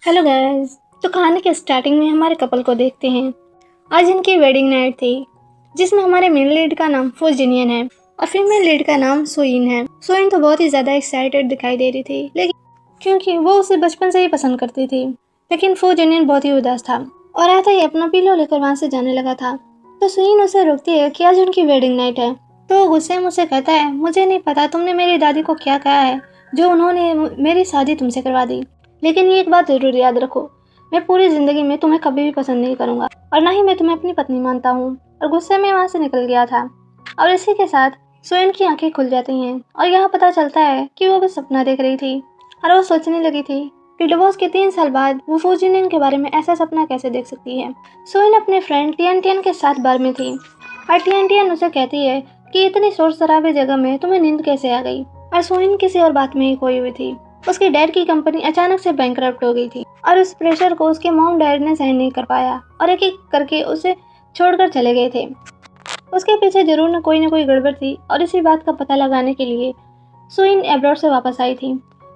Hello guys. तो कहानी के स्टार्टिंग में हमारे कपल को देखते हैं। आज इनकी वेडिंग नाइट थी, जिसमें हमारे मेन लीड का नाम फू जिनियन है और फीमेल लीड का नाम सोइन है। सोइन तो बहुत ही ज़्यादा एक्साइटेड दिखाई दे रही थी, लेकिन क्योंकि वो उसे बचपन से ही पसंद करती थी। लेकिन फू जिनियन बहुत ही उदास था और आता ही अपना पिलो लेकर वहाँ से जाने लगा था। तो सोइन उसे रोकती है कि आज उनकी वेडिंग नाइट है। तो वो गुस्से में उसे कहता है, मुझे नहीं पता तुमने मेरी दादी को क्या कहा है जो उन्होंने मेरी शादी तुमसे करवा दी, लेकिन ये एक बात जरूर याद रखो, मैं पूरी जिंदगी में तुम्हें कभी भी पसंद नहीं करूंगा और ना ही मैं तुम्हें अपनी पत्नी मानता हूँ। और गुस्से में वहाँ से निकल गया था। और इसी के साथ सोइन की आंखें खुल जाती हैं और यहाँ पता चलता है कि वो बस सपना देख रही थी और वो सोचने लगी थी कि डिवोर्स के 3 साल बाद वो फूजिनियन के बारे में ऐसा सपना कैसे देख सकती है। सोइन अपने फ्रेंड टियन के साथ बार में थी और टियन उसे कहती है कि इतनी शोर शराबे जगह में तुम्हें नींद कैसे आ गई। और सोइन किसी और बात में ही खोई हुई थी। उसके डैड की कंपनी अचानक से बैंकरप्ट हो गई थी और उस प्रेशर को उसके मॉम डैड ने सहन नहीं कर पाया और एक एक करके उसे छोड़कर चले गए थे। उसके पीछे जरूर न कोई गड़बड़ थी और इसी बात का पता लगाने के लिए सुइन एब्रॉड से वापस आई थी।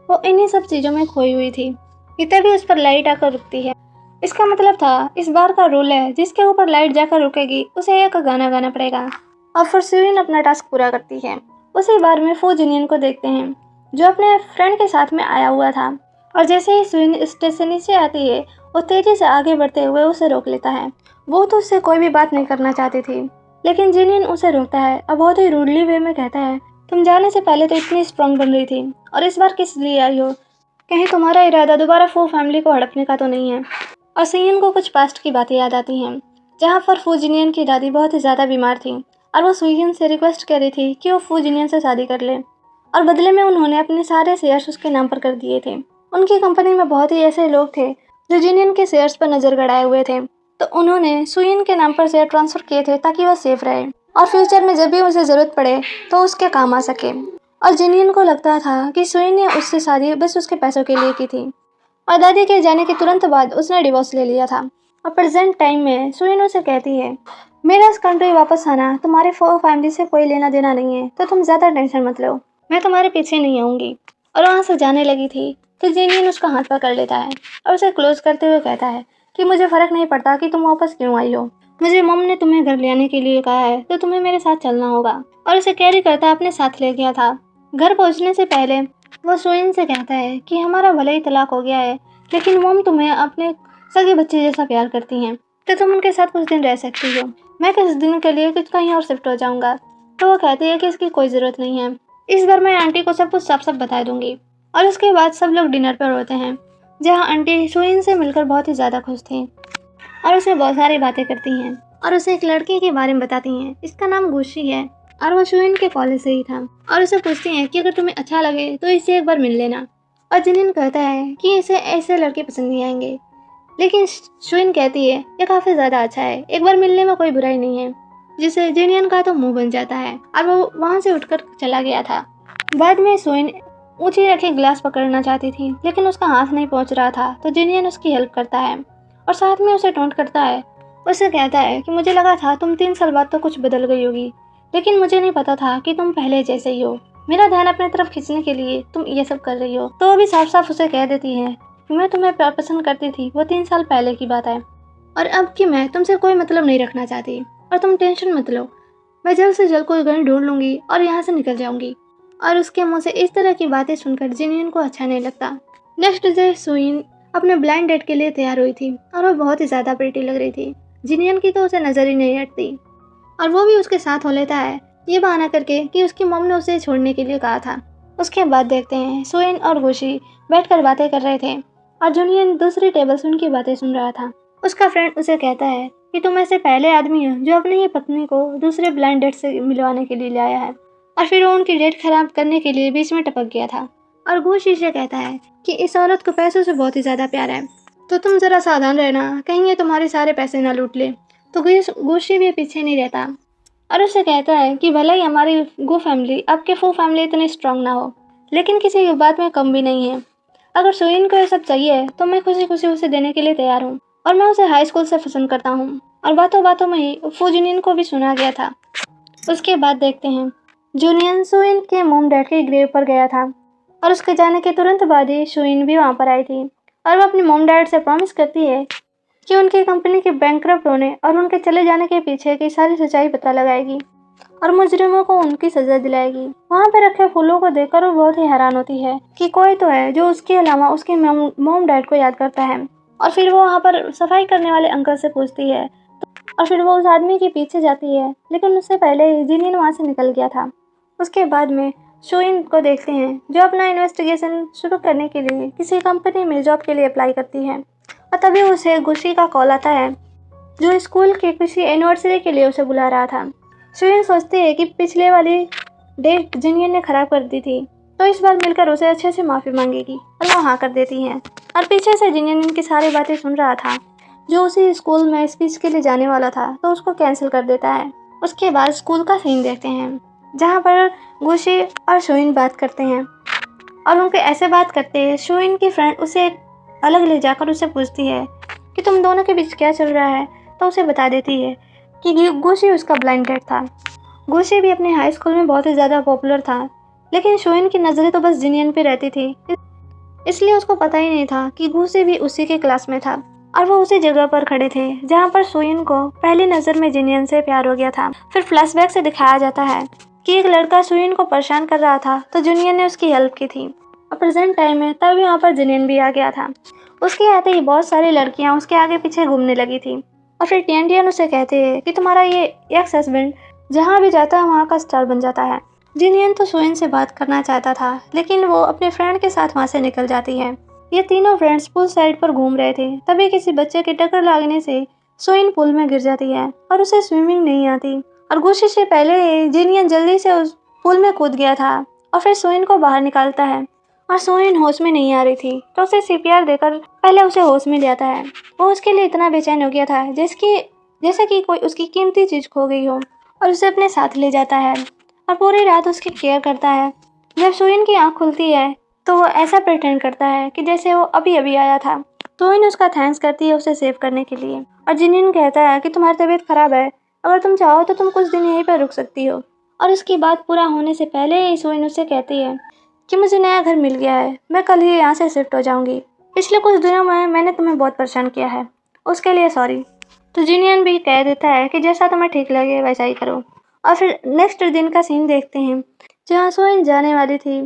वो इन्हीं सब चीजों में खोई हुई थी कि तभी उस पर लाइट आकर रुकती है। इसका मतलब था इस बार का रूल है, जिसके ऊपर लाइट जाकर रुकेगी उसे एक गाना गाना पड़ेगा। और फिर सुइन अपना टास्क पूरा करती है। उसी बार में फू जिनियन को देखते हैं जो अपने फ्रेंड के साथ में आया हुआ था और जैसे ही सुइन स्टेशन नीचे आती है वो तेजी से आगे बढ़ते हुए उसे रोक लेता है। वो तो उससे कोई भी बात नहीं करना चाहती थी, लेकिन जिनियन उसे रोकता है और बहुत ही रूडली वे में कहता है, तुम जाने से पहले तो इतनी स्ट्रांग बन रही थी और इस बार किस लिए आई हो? कहीं तुम्हारा इरादा दोबारा फू फैमिली को हड़पने का तो नहीं है? और सियन को कुछ पास्ट की बातें याद आती हैं, जहाँ पर फू जिनियन की दादी बहुत ही ज़्यादा बीमार थी और वो सुयन से रिक्वेस्ट कर रही थी कि वो फू जिनियन से शादी कर ले और बदले में उन्होंने अपने सारे शेयर्स उसके नाम पर कर दिए थे। उनकी कंपनी में बहुत ही ऐसे लोग थे जो जिनियन के शेयर्स पर नजर गड़ाए हुए थे, तो उन्होंने सुयन के नाम पर शेयर ट्रांसफर किए थे ताकि वह सेफ रहे और फ्यूचर में जब भी उसे ज़रूरत पड़े तो उसके काम आ सके। और जिनियन को लगता था कि सुयन ने उससे शादी बस उसके पैसों के लिए की थी और दादी के जाने के तुरंत बाद उसने डिवोर्स ले लिया था। और प्रेजेंट टाइम में सुइन उसे कहती है, मेरा इस कंट्री वापस आना तुम्हारे फैमिली से कोई लेना देना नहीं है, तो तुम ज़्यादा टेंशन मत लो, मैं तुम्हारे पीछे नहीं आऊँगी। और वहाँ से जाने लगी थी तो जिनियन उसका हाथ पकड़ लेता है और उसे क्लोज करते हुए कहता है कि मुझे फ़र्क नहीं पड़ता कि तुम वापस क्यों आई हो, मुझे मम ने तुम्हें घर ले आने के लिए कहा है तो तुम्हें मेरे साथ चलना होगा। और उसे कैरी करता अपने साथ ले गया था। घर पहुँचने से पहले वो सोइन से कहता है कि हमारा भले ही तलाक हो गया है, लेकिन मम तुम्हें अपने सगे बच्चे जैसा प्यार करती हैं, तो तुम उनके साथ कुछ दिन रह सकती हो, मैं कुछ दिन के लिए कुछ कहीं और शिफ्ट हो जाऊंगा। तो वो कहती है कि इसकी कोई ज़रूरत नहीं है, इस बार मैं आंटी को सब कुछ साफ साफ बता दूंगी। और उसके बाद सब लोग डिनर पर होते हैं, जहाँ आंटी सोइन से मिलकर बहुत ही ज़्यादा खुश थी और उसे बहुत सारी बातें करती हैं और उसे एक लड़के के बारे में बताती हैं, इसका नाम गुशी है और वो सोइन के कॉलेज से ही था। और उसे पूछती हैं कि अगर तुम्हें अच्छा लगे तो इससे एक बार मिल लेना। और जिनिन कहता है कि इसे ऐसे लड़के पसंद नहीं आएंगे, लेकिन सोइन कहती है ये काफ़ी ज़्यादा अच्छा है, एक बार मिलने में कोई बुराई नहीं है, जिससे जिनियन का तो मुंह बन जाता है और वो वहाँ से उठकर चला गया था। बाद में सोइन ऊंची रखे ग्लास पकड़ना चाहती थी, लेकिन उसका हाथ नहीं पहुँच रहा था, तो जिनियन उसकी हेल्प करता है और साथ में उसे टोंट करता है। उसे कहता है कि मुझे लगा था तुम 3 साल बाद तो कुछ बदल गई होगी, लेकिन मुझे नहीं पता था कि तुम पहले जैसे ही हो, मेरा ध्यान अपने तरफ खींचने के लिए तुम ये सब कर रही हो। तो वो भी साफ साफ उसे कह देती है कि मैं तुम्हें पसंद करती थी, वो 3 साल पहले की बात है और अब कि मैं तुमसे कोई मतलब नहीं रखना चाहती और तुम टेंशन मत लो, मैं जल्द से जल्द कोई घर ढूंढ लूंगी और यहाँ से निकल जाऊंगी। और उसके मुंह से इस तरह की बातें सुनकर जिनियन को अच्छा नहीं लगता। नेक्स्ट डे सुइन अपने ब्लाइंड डेट के लिए तैयार हुई थी और वो बहुत ही ज़्यादा प्रीटी लग रही थी। जिनियन की तो उसे नज़र ही नहीं हटती और वो भी उसके साथ हो लेता है, ये बहाना करके कि उसकी मम ने उसे छोड़ने के लिए कहा था। उसके बाद देखते हैं सोइन और गोशी बैठकर बातें कर रहे थे और जुनियन दूसरी टेबल से उनकी बातें सुन रहा था। उसका फ्रेंड उसे कहता है कि तुम ऐसे पहले आदमी हो जो अपनी ही पत्नी को दूसरे ब्लाइंड डेट से मिलवाने के लिए लाया है और फिर वो उनकी डेट खराब करने के लिए बीच में टपक गया था। और गोशी से कहता है कि इस औरत को पैसों से बहुत ही ज़्यादा प्यार है, तो तुम ज़रा सावधान रहना, कहीं ये तुम्हारे सारे पैसे ना लूट ले। तो गोशी भी पीछे नहीं रहता और उसे कहता है कि भले ही हमारी गो फैमिली आपके फू फैमिली इतनी स्ट्रांग ना हो, लेकिन किसी की बात में कम भी नहीं है। अगर सोइन को ये सब चाहिए तो मैं खुशी खुशी उसे देने के लिए तैयार हूँ और मैं उसे हाई स्कूल से पसंद करता हूँ। और बातों बातों में ही फू जुनियन को भी सुना गया था। उसके बाद देखते हैं जुनियन सोइन के मोम डैड के ग्रेव पर गया था और उसके जाने के तुरंत बाद ही सोइन भी वहाँ पर आई थी और वो अपनी मॉम डैड से प्रॉमिस करती है कि उनकी कंपनी के बैंकरप्ट होने और उनके चले जाने के पीछे की सारी सच्चाई पता लगाएगी और मुजरिमों को उनकी सजा दिलाएगी। वहाँ पे रखे फूलों को देखकर वो बहुत ही हैरान होती है कि कोई तो है जो उसके अलावा उसके मॉम डैड को याद करता है। और फिर वो वहाँ पर सफाई करने वाले अंकल से पूछती है और फिर वो उस आदमी के पीछे जाती है, लेकिन उससे पहले ही जिनियन वहाँ से निकल गया था। उसके बाद में शोइन को देखते हैं जो अपना इन्वेस्टिगेशन शुरू करने के लिए किसी कंपनी में जॉब के लिए अप्लाई करती है और तभी उसे गुशी का कॉल आता है जो स्कूल के किसी एनिवर्सरी के लिए उसे बुला रहा था। शोइन सोचती है कि पिछले वाली डेट जिनियन ने खराब कर दी थी, तो इस बार मिलकर उसे अच्छे से माफ़ी मांगेगी और वो हाँ कर देती हैं। और पीछे से जिनियन इनकी सारी बातें सुन रहा था जो उसी स्कूल में स्पीच के लिए जाने वाला था, तो उसको कैंसिल कर देता है। उसके बाद स्कूल का सीन देखते हैं जहाँ पर गुशी और शोइन बात करते हैं और उनके ऐसे बात करते हैं। शोइन की फ्रेंड उसे अलग ले जाकर उसे पूछती है कि तुम दोनों के बीच क्या चल रहा है, तो उसे बता देती है कि गुशी उसका ब्लाइंड डेट था। गुशी भी अपने हाई स्कूल में बहुत ही ज़्यादा पॉपुलर था, लेकिन शोइन की नज़रें तो बस जिनियन पे रहती थी, इसलिए उसको पता ही नहीं था कि गुशी भी उसी के क्लास में था और वो उसी जगह पर खड़े थे जहाँ पर शोइन को पहली नज़र में जिनियन से प्यार हो गया था। फिर फ्लैशबैक से दिखाया जाता है कि एक लड़का शोइन को परेशान कर रहा था, तो जिनियन ने उसकी हेल्प की थी और प्रेजेंट टाइम में तब यहाँ पर जिनियन भी आ गया था। उसके आते ही बहुत सारी लड़कियाँ उसके आगे पीछे घूमने लगी थी और फिर टियन उसे कहते हैं कि तुम्हारा ये एक्स हस्बैंड जहाँ भी जाता है वहाँ का स्टार बन जाता है। जिनियन तो शोइन से बात करना चाहता था, लेकिन वो अपने फ्रेंड के साथ वहाँ से निकल जाती है। ये तीनों फ्रेंड्स पूल साइड पर घूम रहे थे, तभी किसी बच्चे के टक्कर लगने से शोइन पूल में गिर जाती है और उसे स्विमिंग नहीं आती और गुशी से पहले जिनियन जल्दी से उस पूल में कूद गया था और फिर शोइन को बाहर निकालता है और शोइन होश में नहीं आ रही थी, तो उसे सीपीआर देकर पहले उसे होश में ले आता है। वो उसके लिए इतना बेचैन हो गया था जैसे कि कोई उसकी कीमती चीज़ खो गई हो और उसे अपने साथ ले जाता है और पूरी रात उसकी केयर करता है। जब शोइन की आँख खुलती है तो वो ऐसा प्रिटेंड करता है कि जैसे वो अभी अभी आया था। शोइन उसका थैंक्स करती है उसे सेव करने के लिए और जिनियन कहता है कि तुम्हारी तबीयत खराब है, अगर तुम चाहो तो तुम कुछ दिन यहीं पर रुक सकती हो। और उसकी बात पूरा होने से पहले ही शोइन उससे कहती है कि मुझे नया घर मिल गया है, मैं कल ही यहाँ से शिफ्ट हो जाऊँगी। पिछले कुछ दिनों में मैंने तुम्हें बहुत परेशान किया है, उसके लिए सॉरी। तो जिनियन भी कह देता है कि जैसा तुम्हें ठीक लगे वैसा ही करो। और फिर नेक्स्ट दिन का सीन देखते हैं जहाँ शोइन जाने वाली थी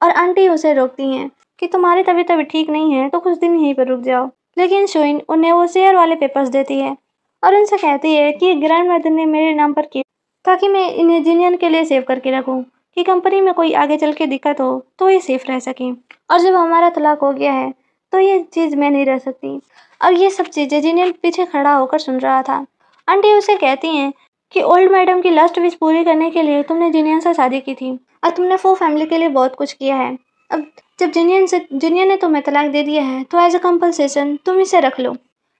और आंटी उसे रोकती हैं कि तुम्हारी तबीयत अभी ठीक नहीं है तो कुछ दिन यहीं पर रुक जाओ। लेकिन शोइन उन्हें वो शेयर वाले पेपर्स देती है और उनसे कहती है कि ग्रैंड मदर ने मेरे नाम पर किए ताकि मैं इन्हें जिनियन के लिए सेव करके रखूं कि कंपनी में कोई आगे चल के दिक्कत हो तो ये सेफ रह सकें। और जब हमारा तलाक हो गया है तो ये चीज़ मैं नहीं रह सकती। और ये सब चीज़ें जिनियन पीछे खड़ा होकर सुन रहा था। आंटी उसे कहती हैं कि ओल्ड मैडम की लास्ट विश पूरी करने के लिए तुमने जिनियन से शादी की थी और तुमने फो फैमिली के लिए बहुत कुछ किया है। अब जब जिनियन ने तुम्हें तलाक दे दिया है तो एज अ कंपलसेशन तुम इसे रख लो।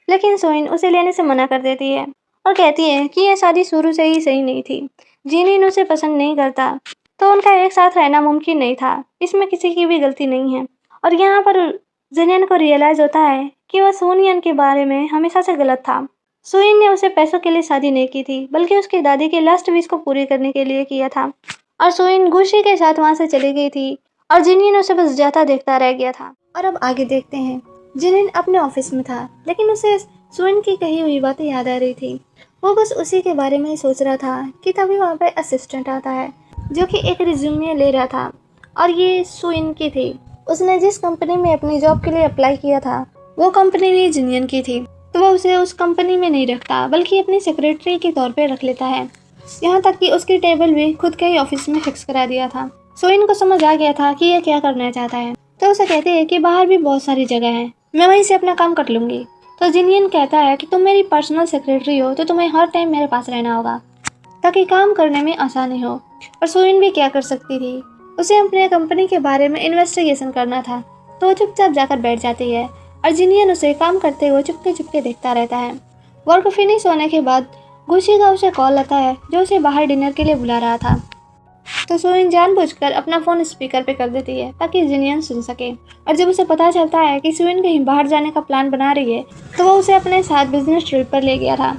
लेकिन शोइन उसे लेने से मना कर देती है और कहती है कि यह शादी शुरू से ही सही नहीं थी, जिनियन उसे पसंद नहीं करता तो उनका एक साथ रहना मुमकिन नहीं था, इसमें किसी की भी गलती नहीं है। और यहाँ पर जिनियन को रियलाइज़ होता है कि वह सोनियन के बारे में हमेशा से गलत था। शोइन ने उसे पैसों के लिए शादी नहीं की थी, बल्कि उसकी दादी के लास्ट विश को पूरी करने के लिए किया था। और शोइन गुशी के साथ वहाँ से चली गई थी और जिनियन उसे बस जाता देखता रह गया था। और अब आगे देखते हैं, जिनियन अपने ऑफिस में था, लेकिन उसे शोइन की कही हुई बातें याद आ रही थी। वो बस उसी के बारे में ही सोच रहा था कि तभी वहाँ पर असिस्टेंट आता है जो कि एक रिज्यूमे ले रहा था और ये शोइन की थी। उसने जिस कंपनी में अपनी जॉब के लिए अप्लाई किया था वो कंपनी भी जिनियन की थी, तो वो उसे उस कंपनी में नहीं रखता बल्कि अपनी सेक्रेटरी के तौर पे रख लेता है। यहाँ तक कि उसकी टेबल भी खुद के ही ऑफिस में फिक्स करा दिया था। शोइन को समझ आ गया था कि ये क्या करना चाहता है, तो उसे कहती है कि बाहर भी बहुत सारी जगह है, मैं वहीं से अपना काम कर लूँगी। तो जिनियन कहता है कि तुम मेरी पर्सनल सेक्रेटरी हो तो तुम्हें हर टाइम मेरे पास रहना होगा ताकि काम करने में आसानी हो। और शोइन भी क्या कर सकती थी, उसे अपने कंपनी के बारे में इन्वेस्टिगेशन करना था, तो वो चुपचाप जाकर बैठ जाती है और जिनियन उसे काम करते हुए चुपके चुपके देखता रहता है। वर्क फिनिश होने के बाद गुशी का उसे कॉल आता है जो उसे बाहर डिनर के लिए बुला रहा था। तो शोइन जानबूझकर अपना फ़ोन स्पीकर पे कर देती है ताकि जिनियन सुन सके। और जब उसे पता चलता है कि शोइन कहीं बाहर जाने का प्लान बना रही है तो वो उसे अपने साथ बिजनेस ट्रिप पर ले गया था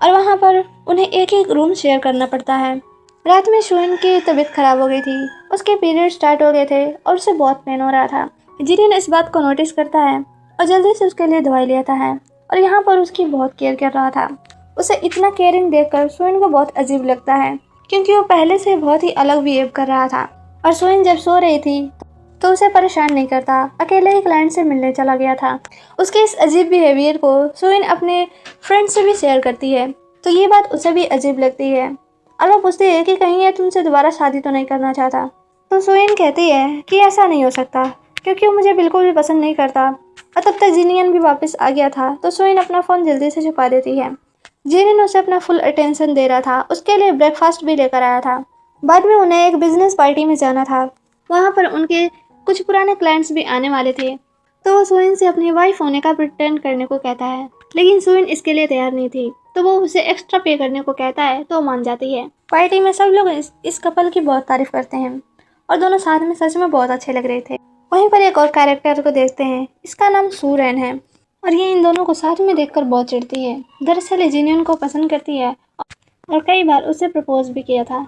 और वहाँ पर उन्हें एक एक रूम शेयर करना पड़ता है। रात में शोइन की तबीयत खराब हो गई थी, उसके पीरियड स्टार्ट हो गए थे और उसे बहुत पेन हो रहा था। जिनियन इस बात को नोटिस करता है और जल्दी से उसके लिए दवाई ले आता है और यहाँ पर उसकी बहुत केयर कर रहा था। उसे इतना केयरिंग देखकर सोइन को बहुत अजीब लगता है, क्योंकि वो पहले से बहुत ही अलग बिहेव कर रहा था। और सोइन जब सो रही थी तो उसे परेशान नहीं करता, अकेले ही क्लाइंट से मिलने चला गया था। उसके इस अजीब बिहेवियर को सोइन अपने फ्रेंड से भी शेयर करती है, तो ये बात उसे भी अजीब लगती है और वो पूछती है कि कहीं ये तुमसे दोबारा शादी तो नहीं करना चाहता। तो सोइन कहती है कि ऐसा नहीं हो सकता, क्योंकि वो मुझे बिल्कुल भी पसंद नहीं करता। और तब तक जिनियन भी वापस आ गया था, तो सोइन अपना फ़ोन जल्दी से छुपा देती है। जिनियन उसे अपना फुल अटेंशन दे रहा था, उसके लिए ब्रेकफास्ट भी लेकर आया था। बाद में उन्हें एक बिजनेस पार्टी में जाना था, वहाँ पर उनके कुछ पुराने क्लाइंट्स भी आने वाले थे। तो वो सोइन से अपनी वाइफ होने का प्रिटेंड करने को कहता है, लेकिन सोइन इसके लिए तैयार नहीं थी। तो वो उसे एक्स्ट्रा पे करने को कहता है, तो वो मान जाती है। पार्टी में सब लोग इस कपल की बहुत तारीफ करते हैं और दोनों साथ में सच में बहुत अच्छे लग रहे थे। वहीं पर एक और कैरेक्टर को देखते हैं, इसका नाम सूरन है और ये इन दोनों को साथ में देखकर बहुत चिढ़ती है। दरअसल जिनियन को पसंद करती है और कई बार उसे प्रपोज भी किया था,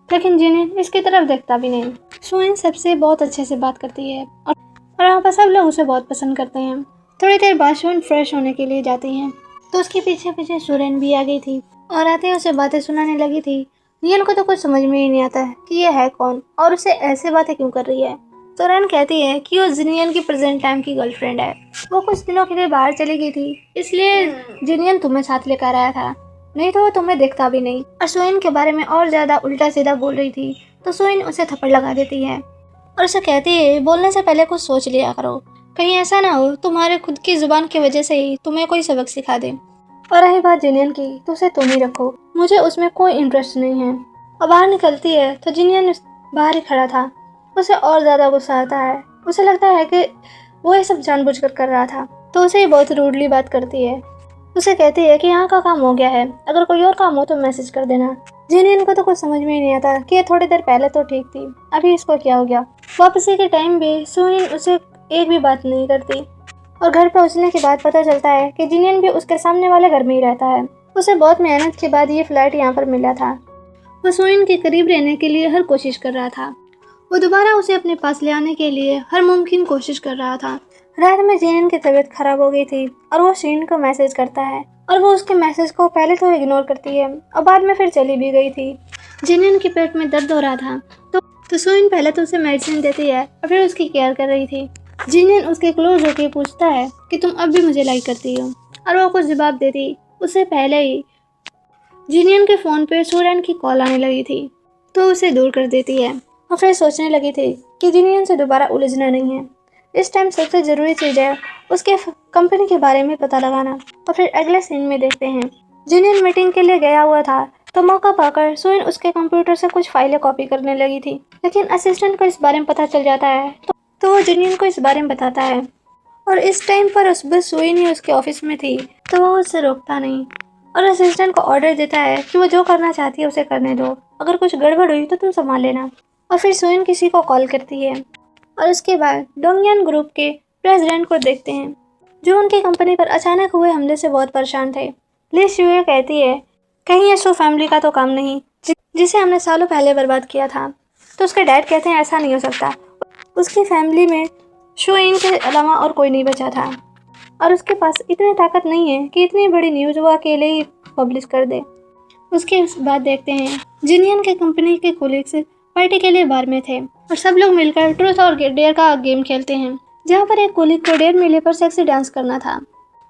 लेकिन जिनियन इसकी तरफ देखता भी नहीं। सोइन सबसे बहुत अच्छे से बात करती है और वहाँ पर सब लोग उसे बहुत पसंद करते हैं। थोड़ी देर बाद सोइन फ्रेश होने के लिए जाती हैं, तो उसके पीछे पीछे सूरन भी आ गई थी और आते ही उसे बातें सुनाने लगी थी। जिनियन को तो कुछ समझ में ही नहीं आता है कि ये है कौन और उसे ऐसे बातें क्यों कर रही है। सूरन कहती है कि वो जिनियन की प्रेजेंट टाइम की गर्लफ्रेंड है। वो कुछ दिनों के लिए बाहर चली गई थी, इसलिए जिनियन तुम्हें साथ लेकर आया था, नहीं तो वो तुम्हें देखता भी नहीं। और सोइन के बारे में और ज़्यादा उल्टा सीधा बोल रही थी, तो सोइन उसे थप्पड़ लगा देती है और उसे कहती है बोलने से पहले कुछ सोच लिया करो, कहीं ऐसा ना हो तुम्हारे खुद की जुबान की वजह से ही तुम्हें कोई सबक सिखा दे। और रही बात जिनियन की, तो उसे तुम ही रखो, मुझे उसमें कोई इंटरेस्ट नहीं है। और बाहर निकलती है तो जिनियन बाहर ही खड़ा था। उसे और ज़्यादा गुस्सा आता है, उसे लगता है कि वो ये सब जानबूझकर कर रहा था, तो उसे बहुत रूडली बात करती है। उसे कहती है कि यहाँ का काम हो गया है, अगर कोई और काम हो तो मैसेज कर देना। जिनियन को तो कुछ समझ में ही नहीं आता कि ये थोड़ी देर पहले तो ठीक थी, अभी इसको क्या हो गया। वापसी के टाइम भी सोइन उसे एक भी बात नहीं करती और घर पहुंचने के बाद पता चलता है कि जिनियन भी उसके सामने वाले घर में ही रहता है। उसे बहुत मेहनत के बाद ये फ्लैट यहाँ पर मिला था। वो सोइन के करीब रहने के लिए हर कोशिश कर रहा था, वो दोबारा उसे अपने पास ले आने के लिए हर मुमकिन कोशिश कर रहा था। रात में जिनियन की तबीयत खराब हो गई थी और वो सोइन को मैसेज करता है और वो उसके मैसेज को पहले तो इग्नोर करती है और बाद में फिर चली भी गई थी। जिनियन के पेट में दर्द हो रहा था, तो सोइन पहले तो उसे मेडिसिन देती है और फिर उसकी केयर कर रही थी। जिनियन उसके क्लोज होकर पूछता है कि तुम अब भी मुझे लाइक करती हो, और वो कुछ जवाब देती उससे पहले ही जिनियन के फ़ोन पे सूरन की कॉल आने लगी थी, तो उसे दूर कर देती है और फिर सोचने लगी थी कि जिनियन से दोबारा उलझना नहीं है। इस टाइम सबसे ज़रूरी चीज़ है उसके कंपनी के बारे में पता लगाना। और फिर अगले सीन में देखते हैं, जिनियन मीटिंग के लिए गया हुआ था, तो मौका पाकर सोइन उसके कंप्यूटर से कुछ फाइलें कॉपी करने लगी थी, लेकिन असिस्टेंट को इस बारे में पता चल जाता है, तो वो जिनियन को इस बारे में बताता है। और इस टाइम पर बस सोइन ही उसके ऑफिस में थी, तो वो उससे रोकता नहीं और असिस्टेंट को ऑर्डर देता है कि वो जो करना चाहती है उसे करने दो, अगर कुछ गड़बड़ हुई तो तुम संभाल लेना। और फिर सोइन किसी को कॉल करती है और उसके बाद डोंगयान ग्रुप के प्रेसिडेंट को देखते हैं, जो उनकी कंपनी पर अचानक हुए हमले से बहुत परेशान थे। ली शुए कहती है कहीं ये सो फैमिली का तो काम नहीं जिसे हमने सालों पहले बर्बाद किया था। तो उसके डैड कहते हैं ऐसा नहीं हो सकता, उसकी फैमिली में शोइन के अलावा और कोई नहीं बचा था और उसके पास इतनी ताकत नहीं है कि इतनी बड़ी न्यूज़ वो अकेले ही पब्लिश कर दे। उसके बाद देखते हैं जिनियन के कंपनी के कोलीग्स पार्टी के लिए बार में थे और सब लोग मिलकर ट्रूथ और डेयर का गेम खेलते हैं, जहाँ पर एक कोलीग को डेयर मिले पर सेक्सी डांस करना था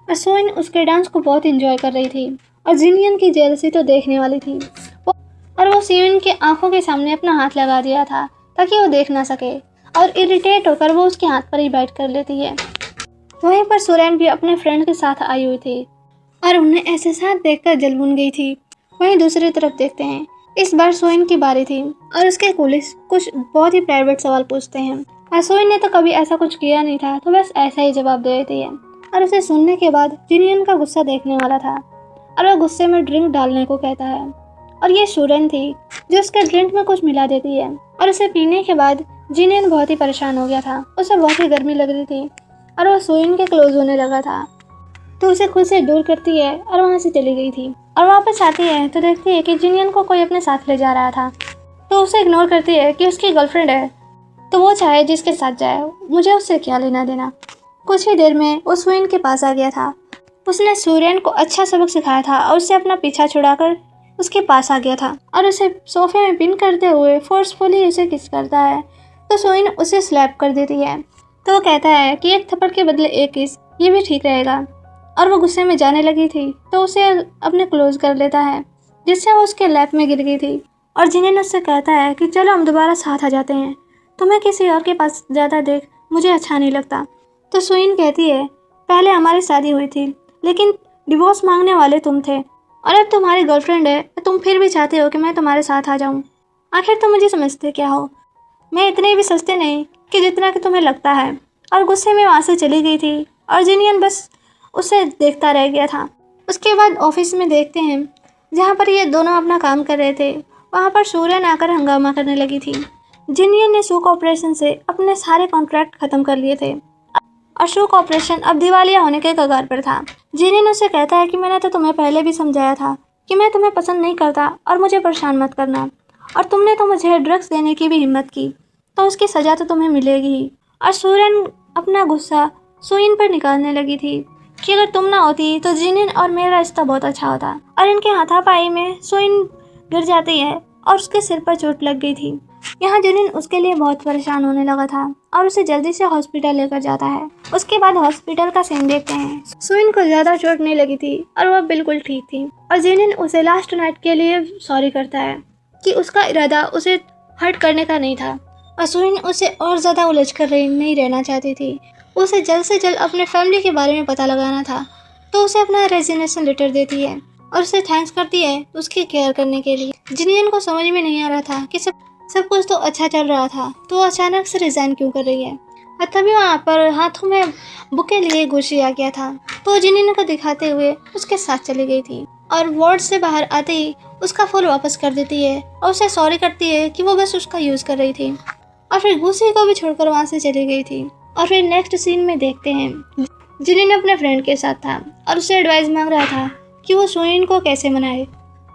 और सोइन उसके डांस को बहुत एंजॉय कर रही थी और जिनियन की जेलसी तो देखने वाली थी और वो सोइन के आंखों के सामने अपना हाथ लगा दिया था ताकि वो देख ना सके और इरिटेट होकर वो उसके हाथ पर ही बैठ कर लेती है। वहीं पर सूरन भी अपने फ्रेंड के साथ आई हुई थी और उन्हें ऐसे साथ देखकर जल भुन गई थी। वहीं दूसरी तरफ देखते हैं, इस बार सोइन की बारी थी और उसके पुलिस कुछ बहुत ही प्राइवेट सवाल पूछते हैं और सोइन ने तो कभी ऐसा कुछ किया नहीं था, तो बस ऐसा ही जवाब दे देती है। और उसे सुनने के बाद जिनियन का गुस्सा देखने वाला था और वह गुस्से में ड्रिंक डालने को कहता है और ये सूरन थी जो उसके ड्रिंक में कुछ मिला देती है और उसे पीने के बाद जिनियन बहुत ही परेशान हो गया था, उसे बहुत ही गर्मी लग रही थी और वह सोइन के क्लोज होने लगा था, तो उसे खुद से दूर करती है और वहाँ से चली गई थी। और वापस आती है तो देखती है कि जिनियन को कोई अपने साथ ले जा रहा था, तो उसे इग्नोर करती है कि उसकी गर्लफ्रेंड है, तो वो चाहे जिसके साथ जाए, मुझे उससे क्या लेना देना। कुछ ही देर में वो सुइन के पास आ गया था। उसने सूर्यन को अच्छा सबक सिखाया था और उससे अपना पीछा छुड़ाकर उसके पास आ गया था और उसे सोफे में पिन करते हुए फोर्सफुली उसे किस करता है। तो सुइन उसे स्लैप कर देती है। तो वो कहता है कि एक थप्पड़ के बदले एक किस, ये भी ठीक रहेगा। और वो गुस्से में जाने लगी थी तो उसे अपने क्लोज कर लेता है, जिससे वो उसके लैप में गिर गई थी। और जिनियन उससे कहता है कि चलो हम दोबारा साथ आ जाते हैं, तुम्हें किसी और के पास ज़्यादा देख मुझे अच्छा नहीं लगता। तो सुइन कहती है पहले हमारी शादी हुई थी लेकिन डिवोर्स मांगने वाले तुम थे और अब तुम्हारी गर्लफ्रेंड है तो तुम फिर भी चाहते हो कि मैं तुम्हारे साथ आ जाऊं। आखिर तुम मुझे समझते क्या हो? मैं इतने भी सस्ते नहीं कि जितना कि तुम्हें लगता है। और गुस्से में वहाँ से चली गई थी और जिनियन बस उसे देखता रह गया था। उसके बाद ऑफिस में देखते हैं जहाँ पर ये दोनों अपना काम कर रहे थे, वहाँ पर सूर्यन आकर हंगामा करने लगी थी। जिनियन ने शू कॉर्पोरेशन से अपने सारे कॉन्ट्रैक्ट खत्म कर लिए थे और शू कॉर्पोरेशन अब दिवालिया होने के कगार पर था। जिनियन उसे कहता है कि मैंने तो तुम्हें पहले भी समझाया था कि मैं तुम्हें पसंद नहीं करता और मुझे परेशान मत करना, और तुमने तो मुझे ड्रग्स देने की भी हिम्मत की तो उसकी सज़ा तो तुम्हें मिलेगी ही। और सूर्यन अपना गुस्सा सुइन पर निकालने लगी थी कि अगर तुम ना होती तो जिनियन और मेरा रिश्ता बहुत अच्छा होता। और इनके हाथापाई में सुइन गिर जाती है और उसके सिर पर चोट लग गई थी। यहाँ जिनियन उसके लिए बहुत परेशान होने लगा था और उसे जल्दी से हॉस्पिटल लेकर जाता है। उसके बाद हॉस्पिटल का सीन देखते हैं। सुइन को ज़्यादा चोट नहीं लगी थी और वह बिल्कुल ठीक थी और जिनियन उसे लास्ट नाइट के लिए सॉरी करता है कि उसका इरादा उसे हर्ट करने का नहीं था। और सुइन उसे और ज़्यादा उलझ कर नहीं रहना चाहती थी। उसे जल्द से जल्द अपने फैमिली के बारे में पता लगाना था, तो उसे अपना रेजिग्नेशन लेटर देती है और उसे थैंक्स करती है उसकी केयर करने के लिए। जिनियन को समझ में नहीं आ रहा था कि सब कुछ तो अच्छा चल रहा था तो वो अचानक से रिज़ाइन क्यों कर रही है। और तभी वहाँ पर हाथों में बुके लिए गुशी आ गया था, तो जिनियन को दिखाते हुए उसके साथ चली गई थी और वार्ड से बाहर आते ही उसका फ़ोन वापस कर देती है और उसे सॉरी करती है कि वो बस उसका यूज़ कर रही थी। और फिर गुसी को भी छोड़कर वहाँ से चली गई थी। और फिर नेक्स्ट सीन में देखते हैं जिनियन अपने फ्रेंड के साथ था और उससे एडवाइस मांग रहा था कि वो सुइन को कैसे मनाए।